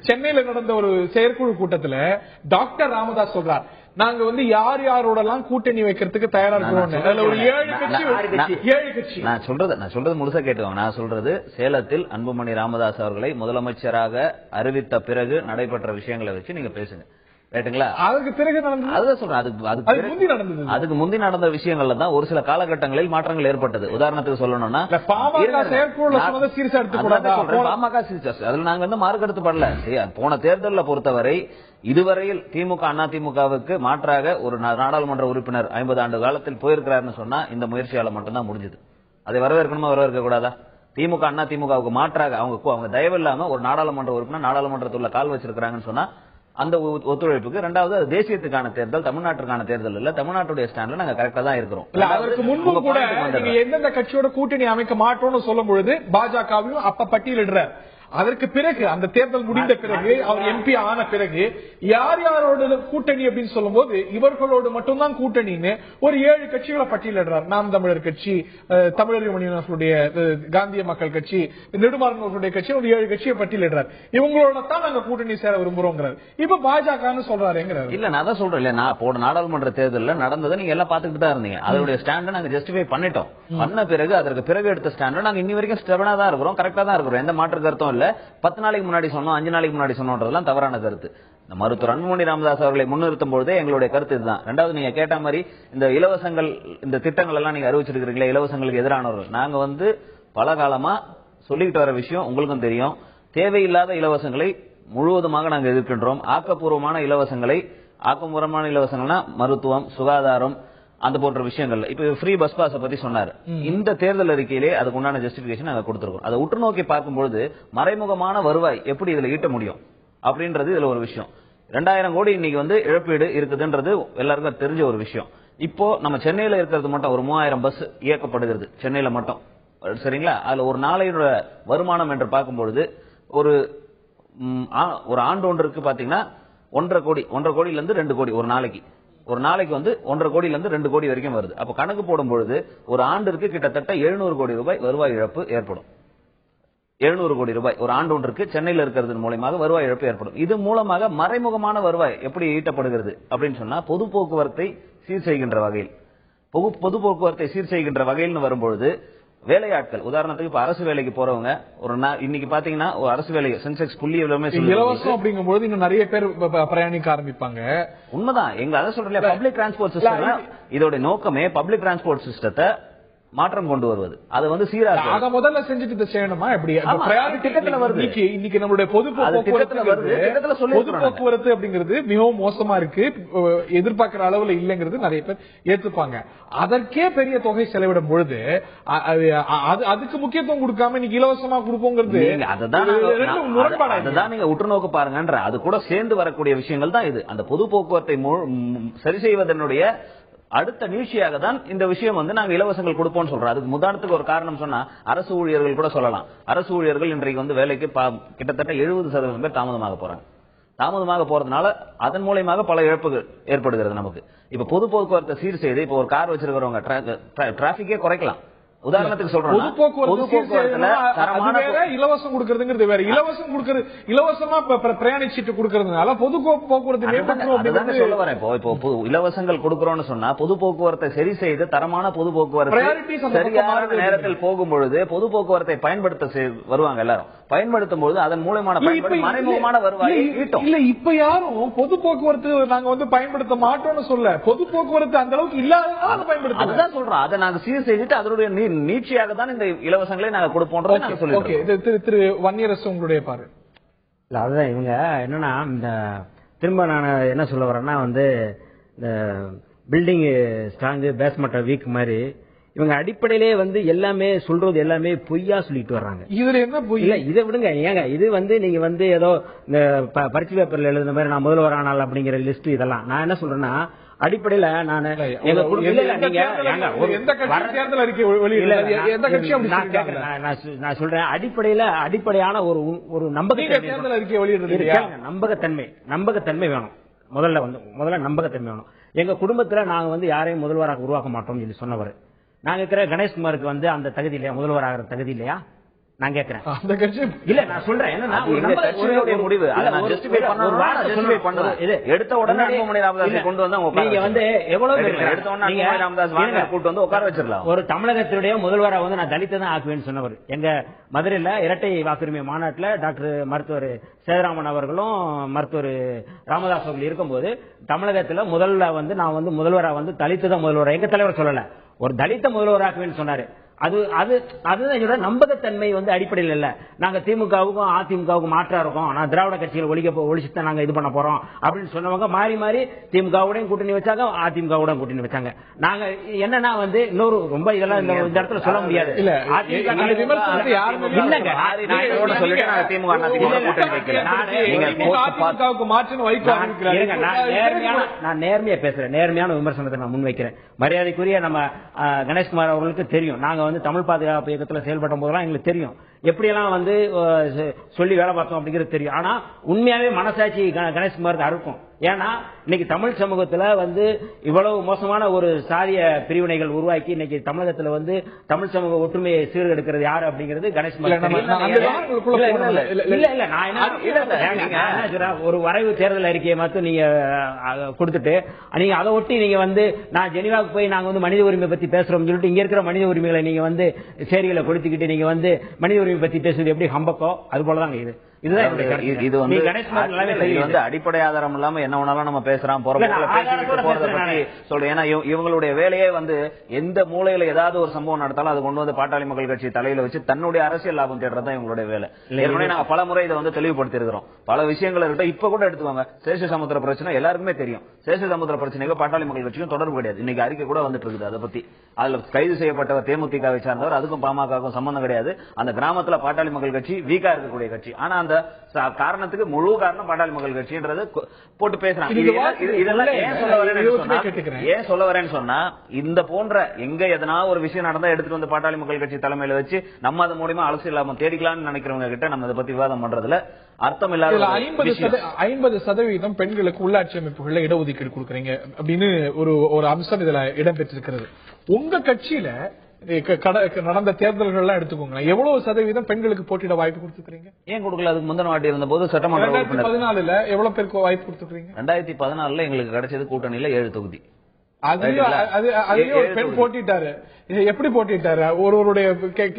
சென்னையில நடந்த ஒரு செயற்குழு கூட்டத்துல டாக்டர் ராமதாஸ் சொல்றார், நாங்க யார் யாரோடலாம் கூட்டணி வைக்கிறதுக்கு தயாரா இருக்கிறோம். ஒரு 7 கட்சி. நான் சொல்றது முழுசா கேட்டுவாங்க. நான் சொல்றது சேலத்தில் அன்புமணி ராமதாஸ் அவர்களை முதலமைச்சராக அறிவித்த பிறகு நடைபெற்ற விஷயங்களை வச்சு நீங்க பேசுங்க. ரைட்டுங்களா? அதுக்கு பிறகு அதுதான் சொல்றேன். அதுக்கு முந்தி நடந்த விஷயங்கள்ல தான் ஒரு சில காலகட்டங்களில் மாற்றங்கள் ஏற்பட்டது. உதாரணத்துக்கு சொல்லணும்னா பாமக அதுல நாங்க மார்க்கெடுத்து படல. போன தேர்தலில் பொறுத்தவரை இதுவரையில் திமுக அதிமுகவுக்கு மாற்றாக ஒரு நாடாளுமன்ற உறுப்பினர் 50 ஆண்டு காலத்தில் போயிருக்கிறாருன்னு சொன்னா இந்த முயற்சியால மட்டும்தான் முடிஞ்சது. அதை வரவேற்கணுமா வரவேற்க கூடாதா? திமுக அதிமுகவுக்கு மாற்றாக அவங்க தயவு இல்லாம ஒரு நாடாளுமன்ற உறுப்பினர் நாடாளுமன்றத்துள்ள கால் வச்சிருக்காங்கன்னு சொன்னா அந்த ஒத்துழைப்புக்கு இரண்டாவது தேசியத்துக்கான தேர்தல், தமிழ்நாட்டுக்கான தேர்தல் இல்ல, தமிழ்நாட்டுடைய ஸ்டாண்ட்ல நாங்க கரெக்டா தான் இருக்கிறோம். அதற்கு முன்பு கூட எந்தெந்த கட்சியோட கூட்டணி அமைக்க மாட்டோம்னு சொல்லும் பொழுது பாஜகவையும் அப்ப பட்டியலிடுறார். அதற்கு பிறகு அந்த தேர்தல் முடிந்த பிறகு அவர் எம்பி ஆன பிறகு யார் யாரோட கூட்டணி அப்படின்னு சொல்லும் போது இவர்களோடு மட்டும்தான் கூட்டணின்னு ஒரு 7 கட்சிகளை பட்டியலிடுறார். நாம் தமிழர் கட்சி, தமிழர் மணியனுடைய காந்திய மக்கள் கட்சி, நெடுமாறனுடைய கட்சி, ஒரு 7 கட்சியை பட்டியலிடுறார். இவங்களோட தான் நாங்க கூட்டணி சேர விரும்புறோங்கிறார். இப்ப பாஜகன்னு சொல்றாருங்கிறார். இல்ல நான் தான் சொல்றேன் இல்ல, நான் போன நாடாளுமன்ற தேர்தலில் நடந்ததை நீங்க எல்லாம் பாத்துக்கிட்டு தான் இருந்தீங்க. அதனுடைய ஸ்டாண்ட நாங்க ஜஸ்டிஃபை பண்ணிட்டோம். பண்ண பிறகு அதற்கு பிறகு எடுத்த ஸ்டாண்ட நாங்க இன்னி வரைக்கும் ஸ்டெபனா தான் இருக்கிறோம், கரெக்டா தான் இருக்கிறோம். எந்த மாற்று கருத்தும் இல்ல. 10 நாளைக்கு முன்னாடி சொன்னோம், 5 நாளைக்கு முன்னாடி சொன்னோன்றதெல்லாம் தவறான கருத்து. மருத்துவர் அன்புமணி ராமதாஸ் அவர்களை முன்னிறுத்தும் பொழுதே எங்களுடைய கருத்து இதுதான். ரெண்டாவது, நீங்க கேட்ட மாதிரி இந்த இலவசங்கள், இந்த திட்டங்கள் எல்லாம் நீங்க அறிவிச்சிருக்கீங்களா, இலவசங்களுக்கு எதிரானவர்கள். நாங்க பல காலமா சொல்லிக்கிட்டு வர விஷயம் உங்களுக்கும் தெரியும். தேவையில்லாத இலவசங்களை முழுவதுமாக நாங்க எதிர்க்கின்றோம். ஆக்கப்பூர்வமான இலவசங்களை, ஆக்கப்பூர்வமான இலவசங்கள்னா மருத்துவம், சுகாதாரம், அந்த போன்ற விஷயங்கள். இப்ப ஃப்ரீ பஸ் பாஸ் பத்தி சொன்னாரு. இந்த தேர்தல் அறிக்கையிலே அதுக்கு உண்டான ஜஸ்டிபிகேஷன் நாங்க கொடுத்திருக்கோம். அதை உற்று நோக்கி பார்க்கும்போது மறைமுகமான வருவாய் எப்படி இதுல ஈட்ட முடியும் அப்படின்றது இதுல ஒரு விஷயம். 2000 கோடி இன்னைக்கு இழப்பீடு இருக்குதுன்றது எல்லாருக்கும் தெரிஞ்ச ஒரு விஷயம். இப்போ நம்ம சென்னையில இருக்கிறது மட்டும் ஒரு 3000 பஸ் இயக்கப்படுகிறது சென்னையில மட்டும். சரிங்களா? அதுல ஒரு நாளையோட வருமானம் என்று பார்க்கும்பொழுது ஒரு ஆண்டு ஒன்றுக்கு பாத்தீங்கன்னா 1.5 கோடியில இருந்து 2 கோடி ஒரு நாளைக்கு. ஒரு நாளைக்கு 1.5 கோடியில இருந்து 2 கோடி வரைக்கும் வருது. அப்ப கணக்கு போடும் பொழுது ஒரு ஆண்டிற்கு கிட்டத்தட்ட 700 கோடி ரூபாய் வருவாய் இழப்பு ஏற்படும். 700 கோடி ரூபாய் ஒரு ஆண்டு ஒன்றுக்கு சென்னையில் இருக்கிறது மூலமாக வருவாய் இழப்பு ஏற்படும். இது மூலமாக மறைமுகமான வருவாய் எப்படி ஈட்டப்படுகிறது அப்படின்னு சொன்னா பொது போக்குவரத்தை சீர் செய்கின்ற வகையில், பொது போக்குவரத்தை சீர் செய்கின்ற வகையில் வரும்பொழுது வேலையாட்கள், உதாரணத்துக்கு இப்ப அரசு வேலைக்கு போறவங்க இன்னைக்கு பாத்தீங்கன்னா ஒரு அரசு வேலை சென்செக்ஸ் புள்ளி இலவசம் அப்படிங்கும்போது இன்னும் நிறைய பேர் பிரயாணிக்க ஆரம்பிப்பாங்க. உண்மைதான். எங்க அதை சொல்றேன், பப்ளிக் டிரான்ஸ்போர்ட் சிஸ்டம் இதோட நோக்கமே பப்ளிக் டிரான்ஸ்போர்ட் சிஸ்டத்தை மாற்றம் கொண்டு வருவது. அது சீராக அத முதல்ல செஞ்சுட்டு செய்யணுமா? எப்படி திட்டத்துல வருது. இன்னைக்கு நம்மளுடைய பொது போக்குவரத்து அப்படிங்கிறது மிகவும் மோசமா இருக்கு, எதிர்பார்க்கிற அளவுல இல்லைங்கிறது நிறைய பேர் ஏத்துப்பாங்க. அதற்கே பெரிய தொகை செலவிடும் பொழுது அதுக்கு முக்கியத்துவம் கொடுக்காம இன்னைக்கு இலவசமா கொடுப்போங்கிறது அதுதான் நீங்க உற்று நோக்க பாருங்கன்ற. அது கூட சேர்ந்து வரக்கூடிய விஷயங்கள் தான் இது. அந்த பொது போக்குவரத்தை சரி செய்வதனுடைய அடுத்த நீட்சியாக தான் இந்த விஷயம் நாங்க இலவசங்கள் கொடுப்போம் சொல்றோம். அதுக்கு உதாரணத்துக்கு ஒரு காரணம் சொன்னா அரசு ஊழியர்கள் கூட சொல்லலாம். அரசு ஊழியர்கள் இன்றைக்கு வேலைக்கு கிட்டத்தட்ட 70% பேர் தாமதமாக போறாங்க. தாமதமாக போறதுனால அதன் மூலமாக பல இழப்புகள் ஏற்படுகிறது நமக்கு. இப்ப பொது போக்குவரத்தை சீர் செய்து இப்ப ஒரு கார் வச்சிருக்கிறவங்க டிராபிக்கே குறைக்கலாம். உதாரணத்துக்கு சொல்றோம், பொது போக்குவரத்துல இலவசம் கொடுக்கறதுங்கிறது வேற. இலவசமா பிரயாணிச்சிட்டு கொடுக்கறதுனால பொது போக்குவரத்து சொல்ல வரேன். இப்போ இலவசங்கள் கொடுக்கறோம்னு சொன்னா பொது போக்குவரத்தை சரி செய்து தரமான பொது போக்குவரத்து சரியான நேரத்தில் போகும்பொழுது பொது போக்குவரத்தை பயன்படுத்த வருவாங்க. எல்லாரும் பயன்படுத்தும் போது அதன் மூலமான மறைமுகமான வருவாய் ஈட்டும். இல்ல இப்ப யாரும் பொது போக்குவரத்து நாங்க பயன்படுத்த மாட்டோம்னு சொல்ல, பொது போக்குவரத்து அந்த அளவுக்கு இல்லாத பயன்படுத்த அதுதான் சொல்றோம். அதை நாங்க சீர் செய்துட்டு அதனுடைய நீட்சியாக தான் இந்த இலவசங்களை நாங்க கொடுப்போம். திரு வன்னியரசு உங்களுடைய பாரு. இல்ல அதுதான் இவங்க என்னன்னா இந்த திரும்ப நான் என்ன சொல்ல வரேன்னா இந்த பில்டிங் ஸ்ட்ராங் பேஸ்மெண்ட் வீக் மாதிரி இவங்க அடிப்படையிலே எல்லாமே சொல்றது எல்லாமே பொய்யா சொல்லிட்டு வர்றாங்க. இதுல என்ன பொய்? இல்ல இதை விடுங்க. ஏங்க இது நீங்க ஏதோ இந்த பரிசு பேப்பர்ல எழுதுன மாதிரி நான் முதல்வர் ஆனால் அப்படிங்கிற லிஸ்ட் இதெல்லாம் நான் என்ன சொல்றேன்னா அடிப்படையில நான் நான் சொல்றேன் அடிப்படையான ஒரு நம்பகத்தன்மை வேணும். முதல்ல நம்பகத்தன்மை வேணும். எங்க குடும்பத்துல நாங்க வந்து யாரையும் முதல்வராக உருவாக்க மாட்டோம் சொல்லி சொன்னவர். நாங்க இருக்கிற கணேஷ்குமாருக்கு வந்து அந்த தகுதி இல்லையா, முதல்வராகிற தகுதி இல்லையா நான் கேட்கிறேன். இல்ல நான் சொல்றேன் முடிவு எடுத்த உடனே கொண்டு வந்து நீங்க வந்து எவ்வளவு கூட்டு வந்து உட்கார வச்சிடலாம். ஒரு தமிழகத்தினுடைய முதல்வரா வந்து நான் தலித்தை தான் ஆக்குவேன்னு சொன்னவர். எங்க மதுரையில இரட்டை வாக்குரிமை மாநாட்டில் டாக்டர் மருத்துவர் சேதராமன் அவர்களும் மருத்துவர் ராமதாஸ் அவர்கள் இருக்கும்போது தமிழகத்துல முதல்ல வந்து நான் வந்து முதல்வரா வந்து தலித்து தான் முதல்வர், எங்க தலைவர் சொல்லல, ஒரு தலித்த முதல்வராக்குவேன்னு சொன்னாரு. அதுதான் நம்பகத்தன்மை வந்து அடிப்படையில் இல்ல. நாங்க திமுகவுக்கும் அதிமுகவுக்கும் மாற்றா இருக்கோம், நான் திராவிட கட்சிகள் ஒழிச்சுதான் நாங்க இது பண்ண போறோம் அப்படின்னு சொன்னவங்க மாறி மாறி திமுகவுடன் கூட்டணி வச்சாங்க, அதிமுகவுடன் கூட்டணி வச்சாங்க. நாங்க என்னன்னா வந்து இன்னொரு ரொம்ப இதெல்லாம் இந்த இடத்துல சொல்ல முடியாது. நான் நேர்மையா பேசுறேன், நேர்மையான விமர்சனத்தை நான் முன்வைக்கிறேன். மரியாதைக்குரிய நம்ம கணேஷ்குமார் அவர்களுக்கு தெரியும், நாங்க வந்து தமிழ் பாதுகாப்பு இயக்கத்தில் செயல்படும் போதெல்லாம் எங்களுக்கு தெரியும் எப்படியெல்லாம் வந்து சொல்லி வேலை பார்த்தோம் அப்படிங்கிறது தெரியும். ஆனா உண்மையாவே மனசாட்சி கணேஷ்குமாருக்கு அறுக்கும். ஏன்னா இன்னைக்கு தமிழ் சமூகத்துல வந்து இவ்வளவு மோசமான ஒரு சாதிய பிரிவினைகள் உருவாக்கி இன்னைக்கு தமிழகத்துல வந்து தமிழ் சமூக ஒற்றுமையை சீர்கெடுக்கிறது யாரு அப்படிங்கிறது கணேஷ்குமார். ஒரு வரைவு தேர்தல் அறிக்கையை மட்டும் நீங்க கொடுத்துட்டு நீங்க அதை ஒட்டி நீங்க வந்து நான் ஜெனீவாவுக்கு போய் நாங்க வந்து மனித உரிமை பத்தி பேசுறோம் சொல்லிட்டு இங்க இருக்கிற மனித உரிமைகளை நீங்க வந்து சேரிகளை கொடுத்துக்கிட்டு நீங்க வந்து மனித உரிமை பத்தி பேசுறது எப்படி ஹம்பக்கோ அது போலதாங்க இது. இது வந்து அடிப்படை ஆதாரம் இல்லாம என்ன வேணாலும் நம்ம பேசுறோம் சொல்றேன். ஏன்னா இவங்களுடைய வேலையே வந்து எந்த மூலையில ஏதாவது ஒரு சம்பவம் நடத்தாலும் அது கொண்டு வந்து பாட்டாளி மக்கள் கட்சி தலையில வச்சு தன்னுடைய அரசியல் லாபம் தேடுறதா இவங்களுடைய வேலை. ஏற்கனவே நாங்க பல முறை இதை வந்து தெளிவுபடுத்தி இருக்கிறோம். பல விஷயங்கள் இருக்க இப்ப கூட எடுத்துவாங்க. சேஷ சமுத்திர பிரச்சனை எல்லாருக்குமே தெரியும். சேஷ சமுத்திர பிரச்சனைக்கு பாட்டாளி மக்கள் கட்சிக்கும் தொடர்பு கிடையாது. இன்னைக்கு அறிக்கை கூட வந்துட்டு இருக்குது அதை பத்தி. அதுல கைது செய்யப்பட்டவர் தேமுதிகவை சார்ந்தவர், அதுக்கும் பாமகவுக்கும் சம்பந்தம் கிடையாது. அந்த கிராமத்துல பாட்டாளி மக்கள் கட்சி வீக்கா இருக்கக்கூடிய கட்சி. ஆனா அந்த காரணத்துக்கு முழு காரணம் பாட்டாளி மக்கள் கட்சின்றது போட்டு பேசுறாங்க. இதெல்லாம் ஏன் சொல்ல வரேன்னு சொன்னா இந்த போன்ற எங்க எதனா ஒரு விஷயம் நடந்தா எடுத்துட்டு வந்து பாட்டாளி மக்கள் கட்சி தலைமையில வச்சு நம்ம அது மூலமா அரசியல் லாபம் தேடிக்கலாம்னு நினைக்கிறவங்க கிட்ட நம்ம இதை பத்தி விவாதம் பண்றதுல அர்த்தம் இல்லாத. 50% பெண்களுக்கு உள்ளாட்சி அமைப்புகள்ல இடஒதுக்கீடு கொடுக்குறீங்க அப்படின்னு ஒரு அம்சம் இதுல இடம்பெற்றிருக்கிறது. உங்க கட்சியில நடந்த தேர்தல்கள் எடுத்துக்கோங்க, எவ்வளவு சதவீதம் பெண்களுக்கு போட்டியிட வாய்ப்பு கொடுத்துருக்கீங்க? ஏன் கொடுக்கல? அதுக்கு முந்தின வாட்டி இருந்த போது சட்டமன்ற 2014 எவ்வளவு பேருக்கு வாய்ப்பு கொடுத்துருக்கீங்க? 2014 எங்களுக்கு கிடைச்சது கூட்டணியில 7 தொகுதி. அதுலயும் ஒரு பெண் போட்டிட்டாரு. எப்படி போட்டிட்டாரு? ஒருவருடைய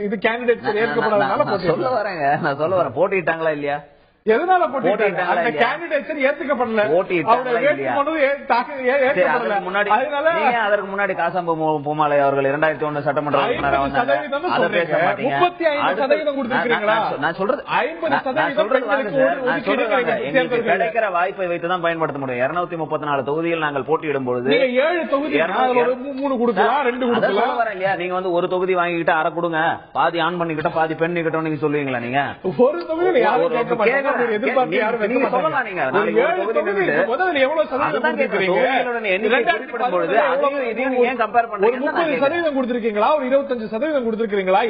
இது கேண்டிடேட் ஏற்கப்படாதனால சொல்ல வரேங்க, நான் சொல்ல வரேன். போட்டிட்டாங்களா இல்லையா? எதனால போட்டிட்டாங்க? அந்த கேண்டிடேட் ஏத்துக்கப்படல. அதற்கு முன்னாடி காசாம்பு பூமாலை அவர்கள் 2001 சட்டமன்ற கிடைக்கிற வாய்ப்பை வைத்துதான் பயன்படுத்த முடியும். 234 தொகுதியில் நாங்கள் போட்டியிடும் பொழுது 7 தொகுதி 3 கொடுக்கலாம், 2 கொடுக்கலாம். நீங்க வந்து ஒரு தொகுதி வாங்கிக்கிட்டு அரை கொடுங்க, பாதி ஆன் பண்ணிக்கிட்ட பாதி பெண் நிக்கட்டும் நீங்க சொல்லுவீங்களா? நீங்க ஒரு தொகுதியில்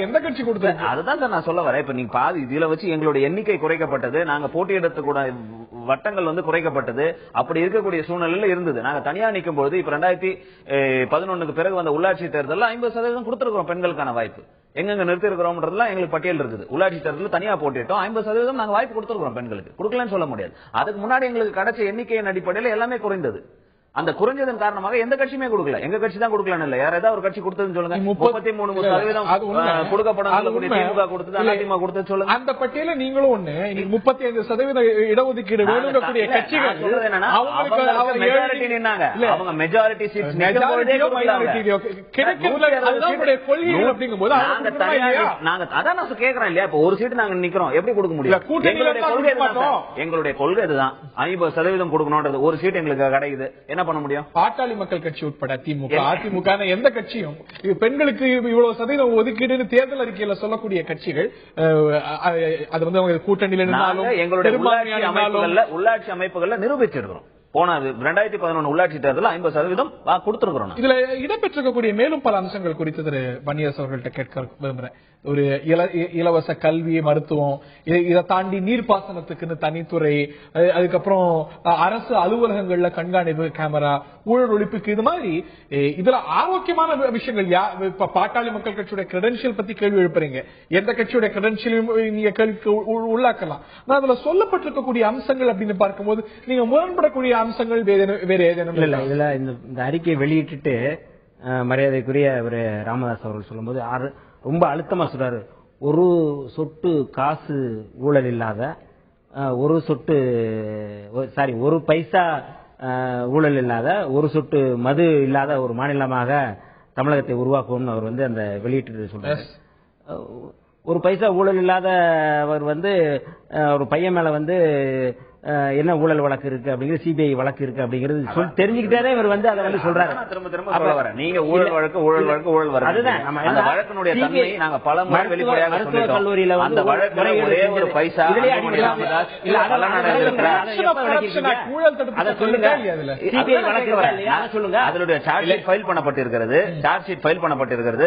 எந்த கட்சி கொடுத்திருக்கீங்க? அதுதான் நான் சொல்ல வரேன். இப்ப நீங்க பாதி இதுல வச்சு எங்களுடைய எண்ணிக்கை குறைக்கப்பட்டது, நாங்க போட்டியிடக்கூட வட்டங்கள் வந்து குறைக்கப்பட்டது. அப்படி இருக்கக்கூடிய சூழ்நிலையில இருந்தது. நாங்க தனியா நிற்கும் போது இப்ப 2011 பிறகு வந்த உள்ளாட்சி தேர்தல் 50% கொடுத்திருக்கிறோம் பெண்களுக்கான வாய்ப்பு. எங்க நிறுத்தி இருக்கிறோம்ன்றதுலாம் எங்களுக்கு பட்டியல் இருக்குது. உள்ளாட்சி தேர்தல் தனியா போட்டிட்டோம், 50% நாங்க வாய்ப்பு கொடுத்திருக்கிறோம் பெண்களுக்கு. கொடுக்கலன்னு சொல்ல முடியாது. அதுக்கு முன்னாடி எங்களுக்கு கிடைச்ச எண்ணிக்கையின் அடிப்படையில் எல்லாமே குறைந்தது. அந்த குறைஞ்சதன் காரணமாக எந்த கட்சியுமே கொடுக்கல. எங்க கட்சி தான் கொடுக்கலன்னு இல்ல, யார் ஏதாவது ஒரு கட்சி கொடுத்ததுன்னு சொல்லுங்க. 33% கொடுக்கப்படும் திமுக கொடுத்தது, அதிமுக கொடுத்தது சொல்லுங்க. அந்த பட்டியல நீங்களும் ஒண்ணு. 35% இடஒதுக்கீடு வேணுங்கக்கூடிய கட்சிகள் மெஜாரிட்டி நின்னாங்க. அவங்க மெஜாரிட்டி சீட்ஸ் நாங்க அதான் நான் கேக்குறேன் இல்லையா? இப்ப ஒரு சீட் நாங்க நிக்கிறோம், எப்படி கொடுக்க முடியும்? எங்களுடைய கொள்கை இதுதான், 50% கொடுக்கணும்ன்றது. ஒரு சீட் எங்களுக்கு கிடைக்குது, என்ன பண்ண முடியும்? பாட்டாளி மக்கள் கட்சி உட்பட திமுக அதிமுக எந்த கட்சியும் பெண்களுக்கு இவ்வளவு சதவீதம் ஒதுக்கீடு தேர்தல் அறிக்கையில சொல்லக்கூடிய கட்சிகள் அது வந்து அவங்க கூட்டணியில எங்களுடைய உள்ளாட்சி அமைப்புகள்ல நிரூபிச்சிருக்கிறோம். போன 2011 உள்ளாட்சி தேர்தல் 50% கொடுத்திருக்கிறோம். இதுல இடம்பெற்றிருக்கக்கூடிய மேலும் பல அம்சங்கள் குறித்து திரு பன்னியரசு அவர்கள்ட்ட கேட்க விரும்புறேன். ஒரு இலவச கல்வி, மருத்துவம், இதை தாண்டி நீர்ப்பாசனத்துக்குன்னு தனித்துறை, அதுக்கப்புறம் அரசு அலுவலகங்கள்ல கண்காணிப்பு கேமரா, ஊழல் ஒழிப்புக்கு, இது மாதிரி இதுல ஆரோக்கியமான விஷயங்கள். இப்ப பாட்டாளி மக்கள் கட்சியோட கிரெடென்ஷியல் பத்தி கேள்வி எழுப்புறீங்க. எந்த கட்சியோட கிரெடென்ஷியலையும் நீங்க கேள்விக்கு உள்ளாக்கலாம். அதுல சொல்லப்பட்டிருக்கக்கூடிய அம்சங்கள் அப்படின்னு பார்க்கும்போது நீங்க முரண்படக்கூடிய அம்சங்கள் வேற ஏதேனும் இல்ல? இதுல இந்த அறிக்கையை வெளியிட்டு மரியாதைக்குரிய ஒரு ராமதாஸ் அவர்கள் சொல்லும்போது ரொம்ப அழுத்தமா சொல்றாரு. ஒரு சொட்டு காசு ஊழல் இல்லாத, ஒரு பைசா ஊழல் இல்லாத, ஒரு சொட்டு மது இல்லாத ஒரு மாநிலமாக தமிழகத்தை உருவாக்குவோம்னு அவர் அந்த வெளியிட்டு சொல்றாரு. ஒரு பைசா ஊழல் இல்லாத அவர் ஒரு பையன் மேல என்ன ஊழல் வழக்கு இருக்கு அப்படிங்கிறது, சிபிஐ வழக்கு இருக்கு அப்படிங்கிறது தெரிஞ்சுக்கிட்டே இவர் அதை சொல்றாரு. திரும்ப நீங்க ஊழல் வழக்கு அதுதான் அந்த வழக்கினுடைய தன்மை நாங்க பல முறை வெளிப்படையாக சொல்லிட்டோம். கல்லூரியில அந்த வழக்குல ஒரே ஒரு பைசா சொல்லுங்க. அதனுடைய சார்ஜ் ஷீட் ஃபைல் பண்ணப்பட்டிருக்கிறது.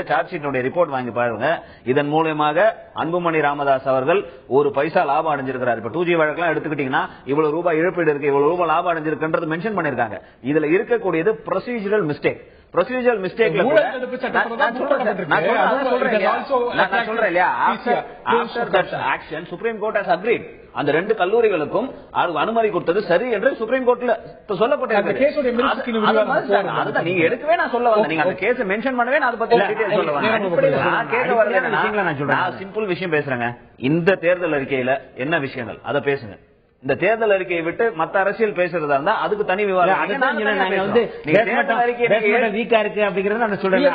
சார்ஜ் ஷீட் ரிப்போர்ட் வாங்கி பாருங்க. இதன் மூலமாக அன்புமணி ராமதாஸ் அவர்கள் ஒரு பைசா லாபம் அடைஞ்சிருக்கிறார். இப்ப 2G வழக்கெல்லாம் எடுத்துக்கிட்டீங்கன்னா இவ்வளவு ரூபாய் இழப்பீடு இருக்கு, இவ்வளவு ரூபாய் லாபம் அடைஞ்சிருக்குன்றது மென்ஷன் பண்ணிருக்காங்க. இதுல இருக்கக்கூடியது ப்ரொசீஜரல் மிஸ்டேக். ப்ரொசீஜரல் மிஸ்டேக்ல சுப்ரீம் கோர்ட் ஹஸ் அக்ரீட். அந்த 2 கல்லூரிகளுக்கும் அனுமதி கொடுத்தது சரி என்று சுப்ரீம் கோர்ட்ல சொல்லப்பட்டிருக்கிறது. நீங்க எடுக்கவே நான் சொல்ல வந்தேன். நீங்க அந்த கேஸ் மென்ஷன் பண்ணவே நான் அதை பத்தி டீடைல் சொல்ல வந்தேன். நான் சிம்பிள் விஷயம் பேசுறேங்க. இந்த தேர்தல் அறிக்கையில என்ன விஷயங்கள் அதை பேசுங்க. இந்த தேர்தல் அறிக்கையை விட்டு மத்த அரசியல் பேசுறதா இருந்தா அதுக்கு தனி விவாதம். வீக்கா இருக்கு அப்படிங்கறது நான் சொல்றேன்.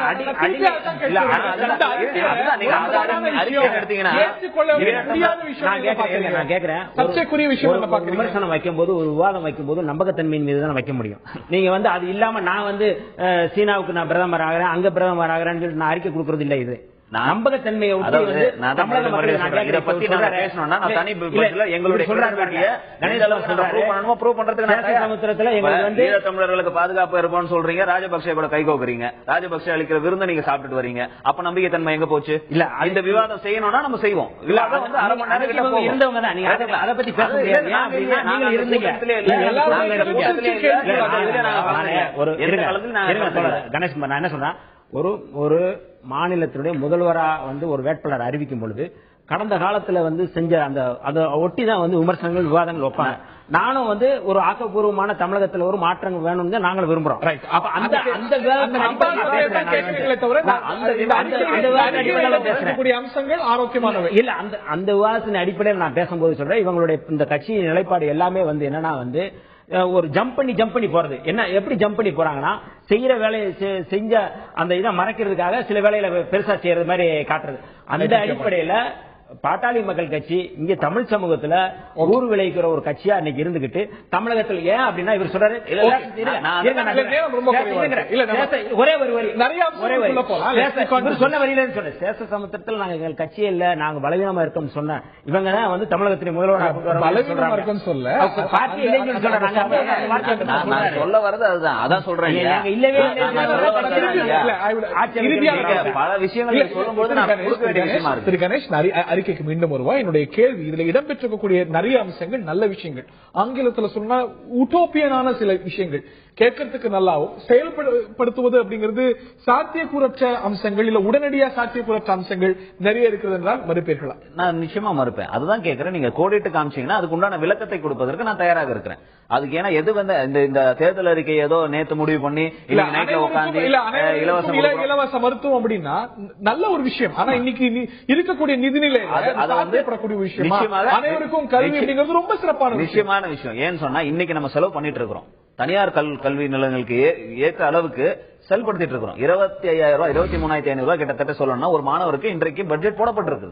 நான் கேக்குறேன், விமர்சனம் வைக்கும் போது, ஒரு விவாதம் வைக்கும் போது நம்பகத்தன்மையின் மீது தான் வைக்க முடியும். நீங்க அது இல்லாம நான் சீனாவுக்கு நான் பிரதமர் ஆகிறேன், அங்க பிரதமர் ஆகிறேன்னு சொல்லி நான் அறிக்கை கொடுக்கறது இல்ல. இது நம்பகத்தன்மையை தமிழர்களுக்கு பாதுகாப்பு இருப்போம்னு சொல்றீங்க. ராஜபக்சே கூட கை கோக்குறீங்க. ராஜபக்சே அளிக்கிற விருந்த நீங்க சாப்பிட்டு வரீங்க. அப்ப நம்பிக்கைத்தன்மை எங்க போச்சு? இல்ல இந்த விவாதம் செய்யணும்னா நம்ம செய்வோம். அரை மணி நேரம் இருந்தவங்க தான். நீங்க அதை பத்தி பேச முடியாது. கணேஷ், நான் என்ன சொன்னா, ஒரு மாநிலத்தினுடைய முதல்வரா ஒரு வேட்பாளர் அறிவிக்கும் பொழுது கடந்த காலத்துல செஞ்ச அதை ஒட்டி தான் விமர்சனங்கள், விவாதங்கள் வைப்பாங்க. நானும் ஒரு ஆக்கப்பூர்வமான தமிழகத்துல ஒரு மாற்றங்கள் வேணும்னு நாங்கள் விரும்புறோம். அந்த விவாதத்தின் அடிப்படையில் நான் பேசும்போது சொல்றேன், இவங்களுடைய இந்த கட்சியின் நிலைப்பாடு எல்லாமே என்னன்னா ஒரு ஜம்ப் பண்ணி போறது. என்ன எப்படி ஜம்ப் பண்ணி போறாங்கன்னா, செய்யற வேலையை செஞ்ச அந்த இதை மறைக்கிறதுக்காக சில வேலையில பெருசா செய்யறது மாதிரி காட்டுறது. அந்த அடிப்படையில பாட்டாளி மக்கள் கட்சி இங்க தமிழ் சமூகத்துல ஊர் விளைவிக்கிற ஒரு கட்சியா இன்னைக்கு இருந்துகிட்டு தமிழகத்தில் ஏன் அப்படின்னா இவர் சொல்றாரு, ஒரே ஒரு வரி சொன்ன வரியில சொன்ன சேஷ சமுத்திரத்தில் நாங்க எங்கள் கட்சியே இல்ல, நாங்க பலவீனமா இருக்கோம்னு சொன்ன இவங்க தான் தமிழகத்தின் முதல்வர் பார்ட்டி இல்லைன்னு சொல்றாங்க. சொல்ல வர்றது அதுதான், அதான் சொல்றேன். இல்லவே பல விஷயங்கள் சொல்லும்போது திரு கணேஷ் அறிக்கைக்கு மீண்டும் வருவா. என்னுடைய கேள்வி, இதுல இடம்பெற்றிருக்கக்கூடிய நிறைய அம்சங்கள் நல்ல விஷயங்கள், ஆங்கிலத்துல சொன்னா உட்டோப்பியனான சில விஷயங்கள், கேட்கறதுக்கு நல்லாவும் செயல்படுத்துவது அப்படிங்கிறது சாத்தியக்கூறற்ற அம்சங்கள், இல்ல உடனடியா சாத்தியக்கூறற்ற அம்சங்கள் நிறைய இருக்கிறது என்றால் மறுப்பீர்களா? நான் நிச்சயமா மறுப்பேன். அதுதான் கேட்கிறேன். நீங்க கோடிட்டு காமிச்சீங்கன்னா அதுக்கு உண்டான விளக்கத்தை கொடுப்பதற்கு நான் தயாராக இருக்கிறேன். அதுக்கு ஏன்னா எது இந்த தேர்தல் அறிக்கை ஏதோ நேத்து முடிவு பண்ணி இலவச மருத்துவம் அப்படின்னா நல்ல ஒரு விஷயம். ஆனா இன்னைக்கு இருக்கக்கூடிய நிதிநிலை அனைவருக்கும் கல்வி அப்படிங்கிறது ரொம்ப சிறப்பான விஷயமான விஷயம். ஏன்னு சொன்னா இன்னைக்கு நம்ம செலவு பண்ணிட்டு இருக்கிறோம். தனியார் கல்வி நிலையங்களுக்கு ஏற்ற அளவுக்கு செயல்படுத்திட்டு இருக்கிறோம். 25,000 ரூபாய் 23,500 ரூபாய் கிட்டத்தட்ட சொல்லணும்னா ஒரு மாணவருக்கு இன்றைக்கு பட்ஜெட் போடப்பட்டிருக்கு.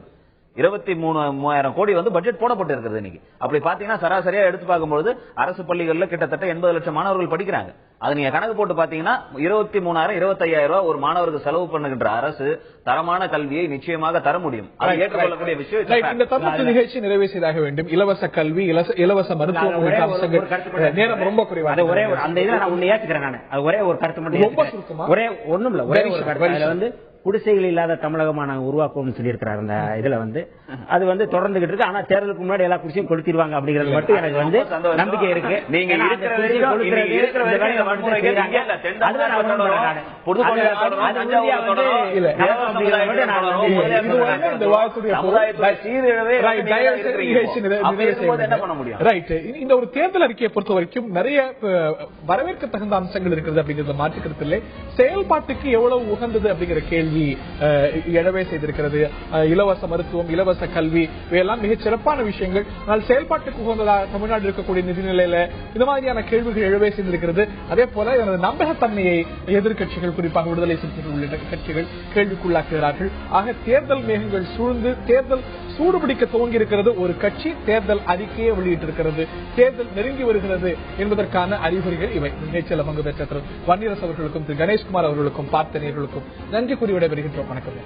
23,000 கோடி வந்து பட்ஜெட் போடப்பட்டு இருக்கிறது இன்னைக்கு. அப்படி பாத்தீங்கன்னா சராசரியா எடுத்து பார்க்கும்போது அரசு பள்ளிகள்ல கிட்டத்தட்ட 80 லட்சம் மாணவர்கள் படிக்கிறாங்க. அது நீங்க கணக்கு போட்டு பாத்தீங்கன்னா 23,000 25,000 ரூபாய் ஒரு மாணவருக்கு செலவு பண்ணுகின்ற அரசு தரமான கல்வியை நிச்சயமாக தர முடியும். அதை ஏற்றுக்கொள்ளக்கூடிய விஷயம். இந்த தருணத்தில் நிகழ்ச்சி நிறைவு செய்தாக வேண்டும். இலவச கல்வி, இலவச மருத்துவம் உள்ளிட்ட அம்சங்கள் நேரம் ரொம்ப குறைவாக. ஒரே அந்த இதில் நான் ஒண்ணு ஏற்றுக்கிறேன். நான் அது ஒரே ஒரு கருத்து மட்டும் ரொம்ப சுருக்கமா ஒரே ஒண்ணும் இல்ல ஒரே ஒரு கருத்து வந்து குடிசைகள் இல்லாத தமிழகமா நாங்க உருவாக்குவோம்னு சொல்லியிருக்கிறார். அந்த இதுல வந்து அது வந்து தொடர்ந்துகிட்டு இருக்கு. ஆனா தேர்தலுக்கு முன்னாடி எல்லா குடிசையும் கொளுத்திடுவாங்க அப்படிங்கிறது மட்டும் எனக்கு வந்து நம்பிக்கை இருக்கு. நீங்க இந்த ஒரு தேர்தல் அறிக்கையை பொறுத்த வரைக்கும் நிறைய வரவேற்க தகுந்த அம்சங்கள் இருக்கிறது அப்படிங்கிறத மாற்றுக்கிறது இல்லை. செயல்பாட்டுக்கு எவ்வளவு உகந்தது அப்படிங்கிற கேள்வி எழவே செய்திருக்கிறது. இலவச மருத்துவம், இலவச கல்வி இவையெல்லாம் மிகச் சிறப்பான விஷயங்கள். ஆனால் செயல்பாட்டுக்கு உகந்ததாக தமிழ்நாடு இருக்கக்கூடிய நிதிநிலையில இந்த மாதிரியான கேள்விகள் எழவே செய்திருக்கிறது. அதே போல எனது நம்பகத்தன்மையை எதிர்கட்சிகள், குறிப்பாக விடுதலை சிறுத்தைகள் உள்ளிட்ட கட்சிகள் கேள்விக்குள்ளாக்குகிறார்கள். ஆக தேர்தல் மேகங்கள் சூழ்ந்து தேர்தல் சூடுபிடிக்க துவங்கி இருக்கிறது. ஒரு கட்சி தேர்தல் அறிக்கையை வெளியிட்டிருக்கிறது. தேர்தல் நெருங்கி வருகிறது என்பதற்கான அறிகுறிகள் இவை. நிகழ்ச்சியில் பங்கு பெற்ற திரு வன்னியரசு அவர்களுக்கும் திரு கணேஷ்குமார் அவர்களுக்கும் பார்த்தனியர்களுக்கும் நன்றி கூறி விடைபெறுகின்றோம். வணக்கம்.